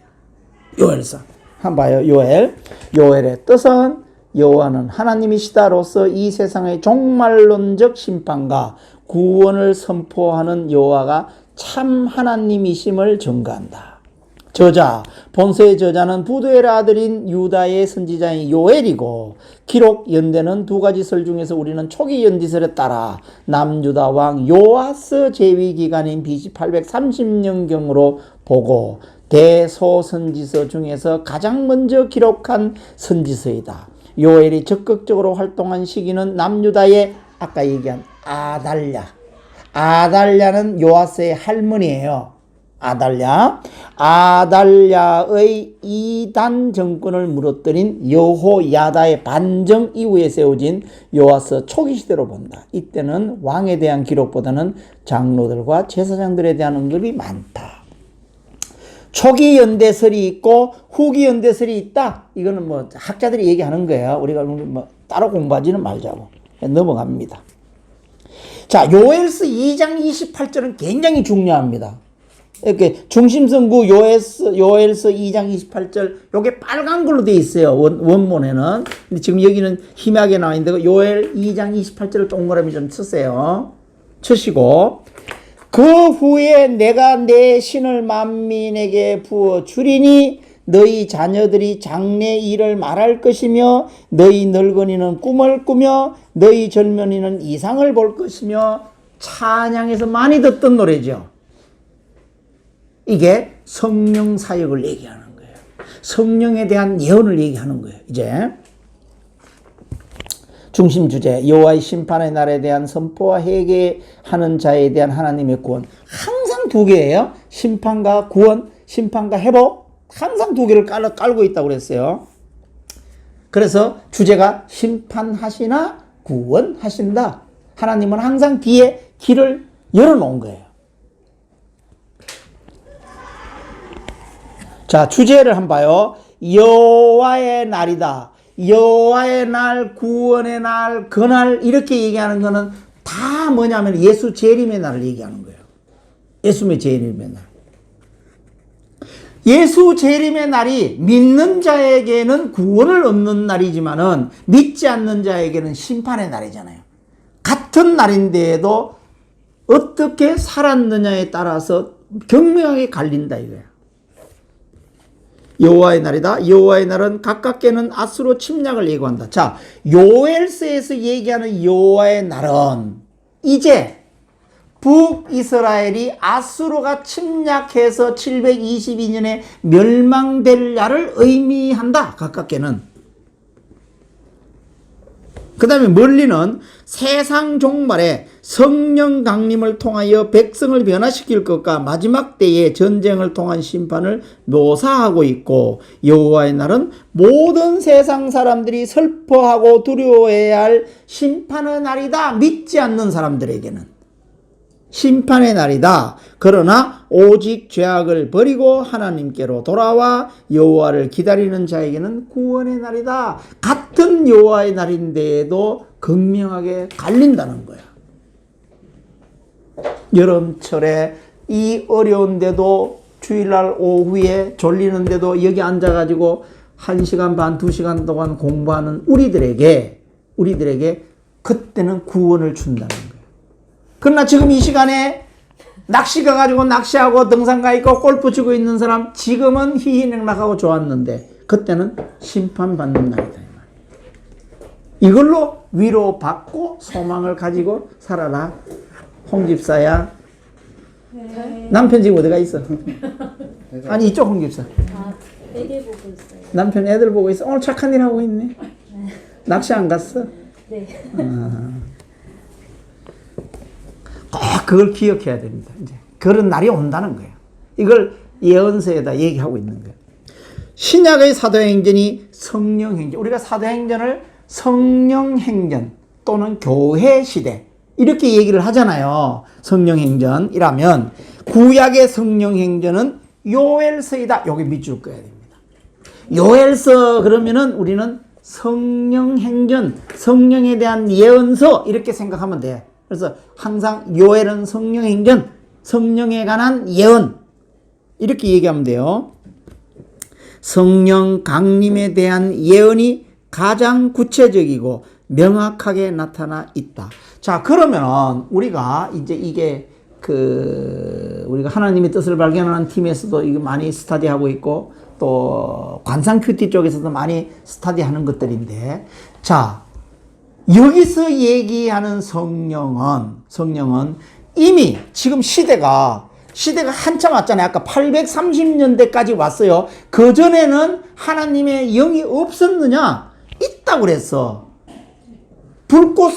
요엘서. 한번 봐요. 요엘의 뜻은 여호와는 하나님이시다로서 이 세상의 종말론적 심판과 구원을 선포하는 여호와가 참 하나님이심을 증거한다. 저자, 본서의 저자는 부두엘의 아들인 유다의 선지자인 요엘이고, 기록 연대는 두 가지 설 중에서 우리는 초기 연지설에 따라 남유다 왕 요아스 재위 기간인 BC 830년경으로 보고 대소선지서 중에서 가장 먼저 기록한 선지서이다. 요엘이 적극적으로 활동한 시기는 남유다의 아까 얘기한 아달랴는 요아스의 할머니예요. 아달랴의 이단 정권을 무너뜨린 여호야다의 반정 이후에 세워진 요아스 초기 시대로 본다. 이때는 왕에 대한 기록보다는 장로들과 제사장들에 대한 언급이 많다. 초기 연대설이 있고 후기 연대설이 있다. 이거는 뭐 학자들이 얘기하는 거예요. 우리가 뭐 따로 공부하지는 말자고. 넘어갑니다. 자, 요엘서 2장 28절은 굉장히 중요합니다. 이렇게 중심성구 요엘서 2장 28절, 요게 빨간 걸로 되어 있어요. 원문에는. 근데 지금 여기는 희미하게 나와 있는데 요엘 2장 28절을 동그라미 좀 치세요. 치시고, 그 후에 내가 내 신을 만민에게 부어 주리니 너희 자녀들이 장래 일을 말할 것이며 너희 늙은이는 꿈을 꾸며 너희 젊은이는 이상을 볼 것이며. 찬양에서 많이 듣던 노래죠. 이게 성령 사역을 얘기하는 거예요. 성령에 대한 예언을 얘기하는 거예요. 이제 중심 주제, 여호와의 심판의 날에 대한 선포와 회개하는 자에 대한 하나님의 구원. 항상 두 개예요. 심판과 구원, 심판과 회복. 항상 두 개를 깔고 있다고 그랬어요. 그래서 주제가 심판하시나 구원하신다. 하나님은 항상 뒤에 길을 열어놓은 거예요. 자, 주제를 한번 봐요. 여호와의 날이다. 여호와의 날, 구원의 날, 그날, 이렇게 얘기하는 거는 다 뭐냐면 예수 재림의 날을 얘기하는 거예요. 예수의 재림의 날. 예수 재림의 날이 믿는 자에게는 구원을 얻는 날이지만은 믿지 않는 자에게는 심판의 날이잖아요. 같은 날인데도 어떻게 살았느냐에 따라서 경명하게 갈린다 이거야. 여호와의 날이다. 여호와의 날은 가깝게는 아수르 침략을 예고한다. 자, 요엘서에서 얘기하는 여호와의 날은 이제 북이스라엘이 아수르가 침략해서 722년에 멸망될 날을 의미한다. 가깝게는. 그 다음에 멀리는 세상 종말에 성령 강림을 통하여 백성을 변화시킬 것과 마지막 때의 전쟁을 통한 심판을 묘사하고 있고, 여호와의 날은 모든 세상 사람들이 슬퍼하고 두려워해야 할 심판의 날이다. 믿지 않는 사람들에게는 심판의 날이다. 그러나 오직 죄악을 버리고 하나님께로 돌아와 여호와를 기다리는 자에게는 구원의 날이다. 같은 여호와의 날인데도 극명하게 갈린다는 거야. 여름철에 이 어려운데도 주일날 오후에 졸리는데도 여기 앉아가지고 1시간 반, 2시간 동안 공부하는 우리들에게 그때는 구원을 준다는 거야. 그러나 지금 이 시간에 낚시 가가지고 낚시하고 등산 가 있고 골프 치고 있는 사람, 지금은 희희낙낙하고 좋았는데 그때는 심판받는 날이다. 이걸로 위로받고 소망을 가지고 살아라. 홍 집사야. 네. 남편 지금 어디가 있어? 아니 이쪽 홍 집사. 애들 보고 있어요. 남편 애들 보고 있어. 오늘 착한 일 하고 있네. 낚시 안 갔어? 네. 꼭 그걸 기억해야 됩니다. 이제 그런 날이 온다는 거예요. 이걸 예언서에다 얘기하고 있는 거예요. 신약의 사도행전이 성령행전, 우리가 사도행전을 성령행전 또는 교회시대 이렇게 얘기를 하잖아요. 성령행전이라면 구약의 성령행전은 요엘서이다. 여기 밑줄 그어야 됩니다. 요엘서 그러면은 우리는 성령행전, 성령에 대한 예언서 이렇게 생각하면 돼요. 그래서 항상 요엘은 성령행전, 성령에 관한 예언 이렇게 얘기하면 돼요. 성령 강림에 대한 예언이 가장 구체적이고 명확하게 나타나 있다. 자, 그러면 우리가 이제 이게 우리가 하나님의 뜻을 발견하는 팀에서도 이거 많이 스터디하고 있고 또 관상 큐티 쪽에서도 많이 스터디하는 것들인데, 자, 여기서 얘기하는 성령은 이미 지금 시대가 한참 왔잖아요. 아까 830년대까지 왔어요. 그전에는 하나님의 영이 없었느냐? 있다고 그랬어. 불꽃,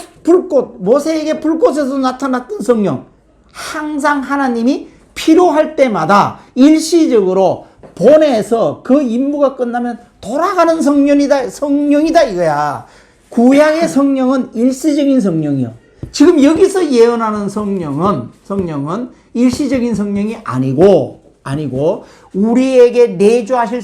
모세에게 불꽃에서 나타났던 성령. 항상 하나님이 필요할 때마다 일시적으로 보내서 그 임무가 끝나면 돌아가는 성령이다 이거야. 구약의 성령은 일시적인 성령이요. 지금 여기서 예언하는 성령은 일시적인 성령이 아니고 우리에게 내주하실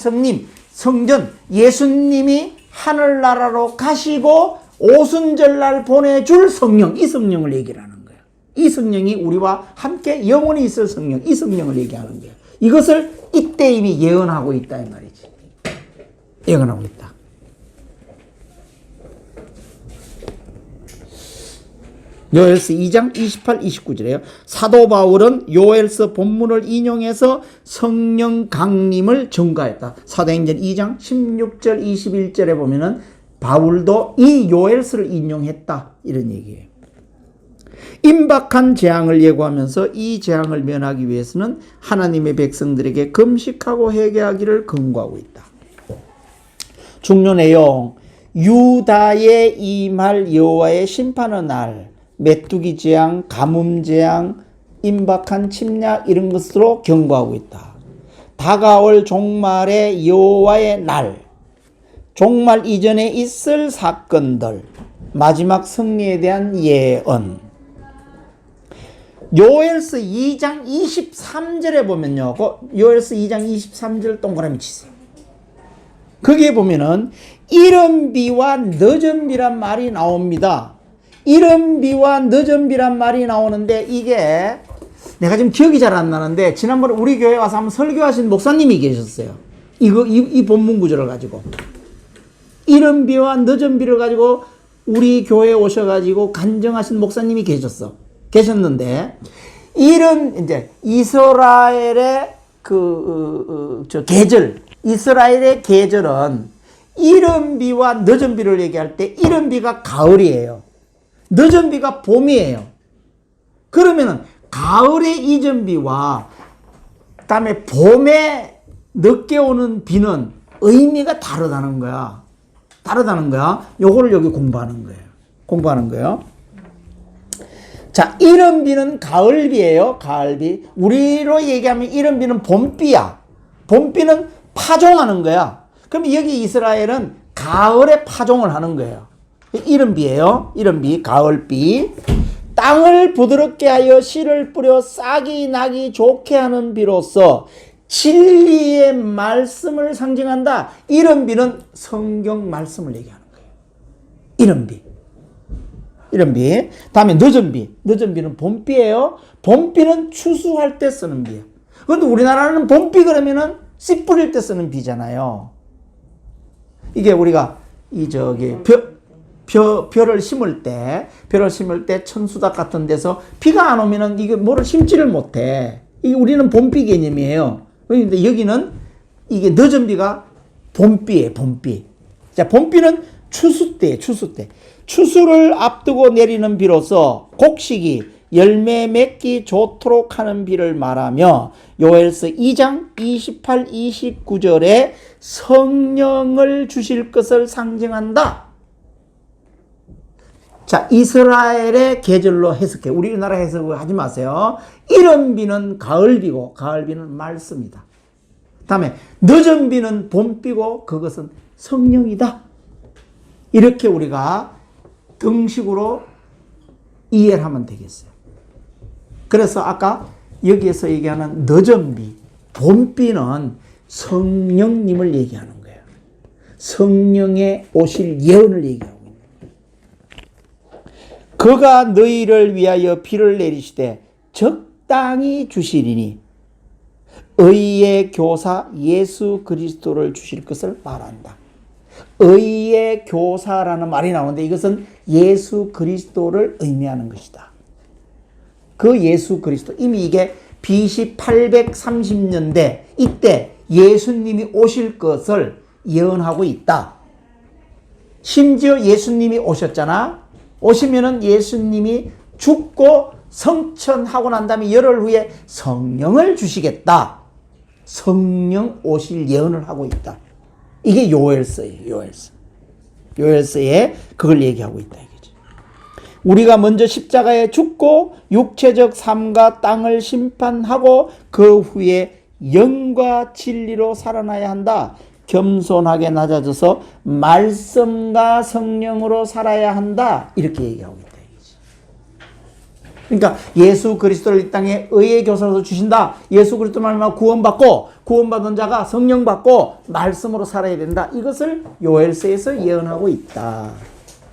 성전 예수님이 하늘나라로 가시고 오순절날 보내줄 성령, 이 성령을 얘기를 하는 거야. 이 성령이 우리와 함께 영원히 있을 성령, 이 성령을 얘기하는 거야. 이것을 이때 이미 예언하고 있다 이 말이지. 예언하고 있다. 요엘서 2장 28, 29절이에요. 사도 바울은 요엘서 본문을 인용해서 성령 강림을 증거했다. 사도행전 2장 16절, 21절에 보면은 바울도 이 요엘서를 인용했다. 이런 얘기예요. 임박한 재앙을 예고하면서 이 재앙을 면하기 위해서는 하나님의 백성들에게 금식하고 회개하기를 권고하고 있다. 중요 내용, 유다에 임할 여호와의 심판의 날, 메뚜기 재앙, 가뭄 재앙, 임박한 침략 이런 것으로 경고하고 있다. 다가올 종말의 여호와의 날, 종말 이전에 있을 사건들, 마지막 승리에 대한 예언. 요엘서 2장 23절에 보면요. 요엘서 2장 23절 동그라미 치세요. 거기에 보면은 이른 비와 늦은 비란 말이 나옵니다. 이른 비와 늦은 비란 말이 나오는데 이게 내가 지금 기억이 잘 안 나는데 지난번에 우리 교회 와서 한번 설교하신 목사님이 계셨어요. 이 본문 구절을 가지고. 이른 비와 늦은 비를 가지고 우리 교회에 오셔가지고 간증하신 목사님이 계셨는데, 이제 이스라엘의 계절, 이스라엘의 계절은 이른 비와 늦은 비를 얘기할 때 이른 비가 가을이에요. 늦은 비가 봄이에요. 그러면은 가을의 이전 비와 그다음에 봄에 늦게 오는 비는 의미가 다르다는 거야. 요거를 여기 공부하는 거예요. 공부하는 거예요. 자, 이른비는 가을비예요. 가을비. 우리로 얘기하면 이른비는 봄비야. 봄비는 파종하는 거야. 그럼 여기 이스라엘은 가을에 파종을 하는 거예요. 이른비예요. 이른비, 가을비. 땅을 부드럽게 하여 씨를 뿌려 싹이 나기 좋게 하는 비로소 진리의 말씀을 상징한다. 이른비는 성경 말씀을 얘기하는 거예요. 이른비. 이른비. 다음에 늦은비. 늦은비는 봄비예요. 봄비는 추수할 때 쓰는 비예요. 그런데 우리나라는 봄비 그러면은 씨 뿌릴 때 쓰는 비잖아요. 이게 우리가 벼를 심을 때 천수닥 같은 데서 비가 안 오면은 이게 뭐를 심지를 못해. 이게 우리는 봄비 개념이에요. 그런데 여기는 이게 늦은 비가 봄비예요, 봄비. 자, 봄비는 추수 때. 추수를 앞두고 내리는 비로소 곡식이 열매 맺기 좋도록 하는 비를 말하며 요엘서 2장 28, 29절에 성령을 주실 것을 상징한다. 자, 이스라엘의 계절로 해석해. 우리나라 해석을 하지 마세요. 이른 비는 가을비고 가을비는 말씀이다. 다음에 늦은 비는 봄비고 그것은 성령이다. 이렇게 우리가 등식으로 이해를 하면 되겠어요. 그래서 아까 여기에서 얘기하는 늦은 비, 봄비는 성령님을 얘기하는 거예요. 성령의 오실 예언을 얘기하고 있는 거예요. 그가 너희를 위하여 비를 내리시되 적당히 주시리니 의의 교사 예수 그리스도를 주실 것을 말한다. 의의 교사라는 말이 나오는데 이것은 예수 그리스도를 의미하는 것이다. 그 예수 그리스도, 이미 이게 BC 830년대 이때 예수님이 오실 것을 예언하고 있다. 심지어 예수님이 오셨잖아. 오시면은 예수님이 죽고 성천하고 난 다음에 열흘 후에 성령을 주시겠다. 성령 오실 예언을 하고 있다. 이게 요엘서예요. 요엘서에 그걸 얘기하고 있다 이거지. 우리가 먼저 십자가에 죽고 육체적 삶과 땅을 심판하고 그 후에 영과 진리로 살아나야 한다. 겸손하게 낮아져서 말씀과 성령으로 살아야 한다. 이렇게 얘기하고 있다. 그러니까 예수 그리스도를 이 땅에 의의 교사로 주신다. 예수 그리스도 말미암아 구원받고 구원받은 자가 성령 받고 말씀으로 살아야 된다. 이것을 요엘서에서 예언하고 있다.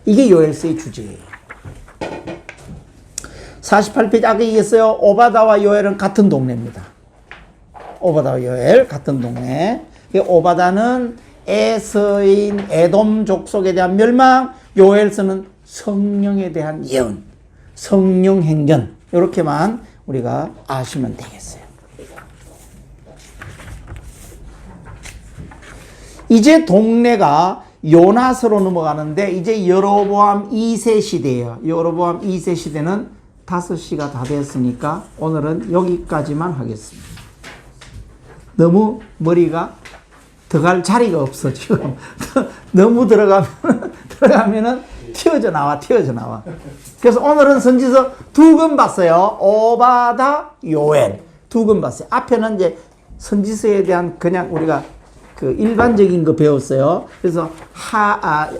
이게 요엘서의 주제예요. 48페이지 아까 얘기했어요. 오바다와 요엘은 같은 동네입니다. 오바다와 요엘 같은 동네. 오바다는 에서인 에돔 족속에 대한 멸망, 요엘서는 성령에 대한 예언, 성령 행전, 이렇게만 우리가 아시면 되겠어요. 이제 동네가 요나서로 넘어가는데 이제 여로보암 2세 시대예요. 여로보암 2세 시대는 5시가 다 됐으니까 오늘은 여기까지만 하겠습니다. 너무 머리가 들어갈 자리가 없어 지금. 너무 들어가면은 튀어져 나와. 그래서 오늘은 선지서 2권 봤어요. 오바다, 요엘 2권 봤어요. 앞에는 이제 선지서에 대한 그냥 우리가 그 일반적인 거 배웠어요. 그래서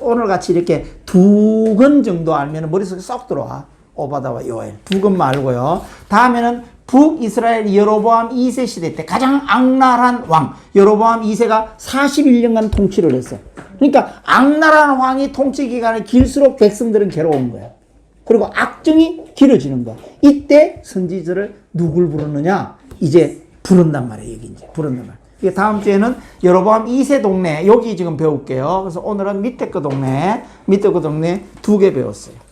오늘 같이 이렇게 2권 정도 알면 머릿속에 쏙 들어와. 오바다와 요엘 2권만 알고요. 다음에는 북이스라엘 여로보암 2세 시대 때 가장 악랄한 왕 여로보암 2세가 41년간 통치를 했어. 그러니까 악랄한 왕이 통치 기간이 길수록 백성들은 괴로운 거야. 그리고 악정이 길어지는 거야. 이때 선지자를 누굴 부르느냐? 이제 부른단 말이에요. 여기 이제 부른단 말이에요. 이게 다음 주에는 여로보암 2세 동네 여기 지금 배울게요. 그래서 오늘은 밑에 거 동네 2개 배웠어요.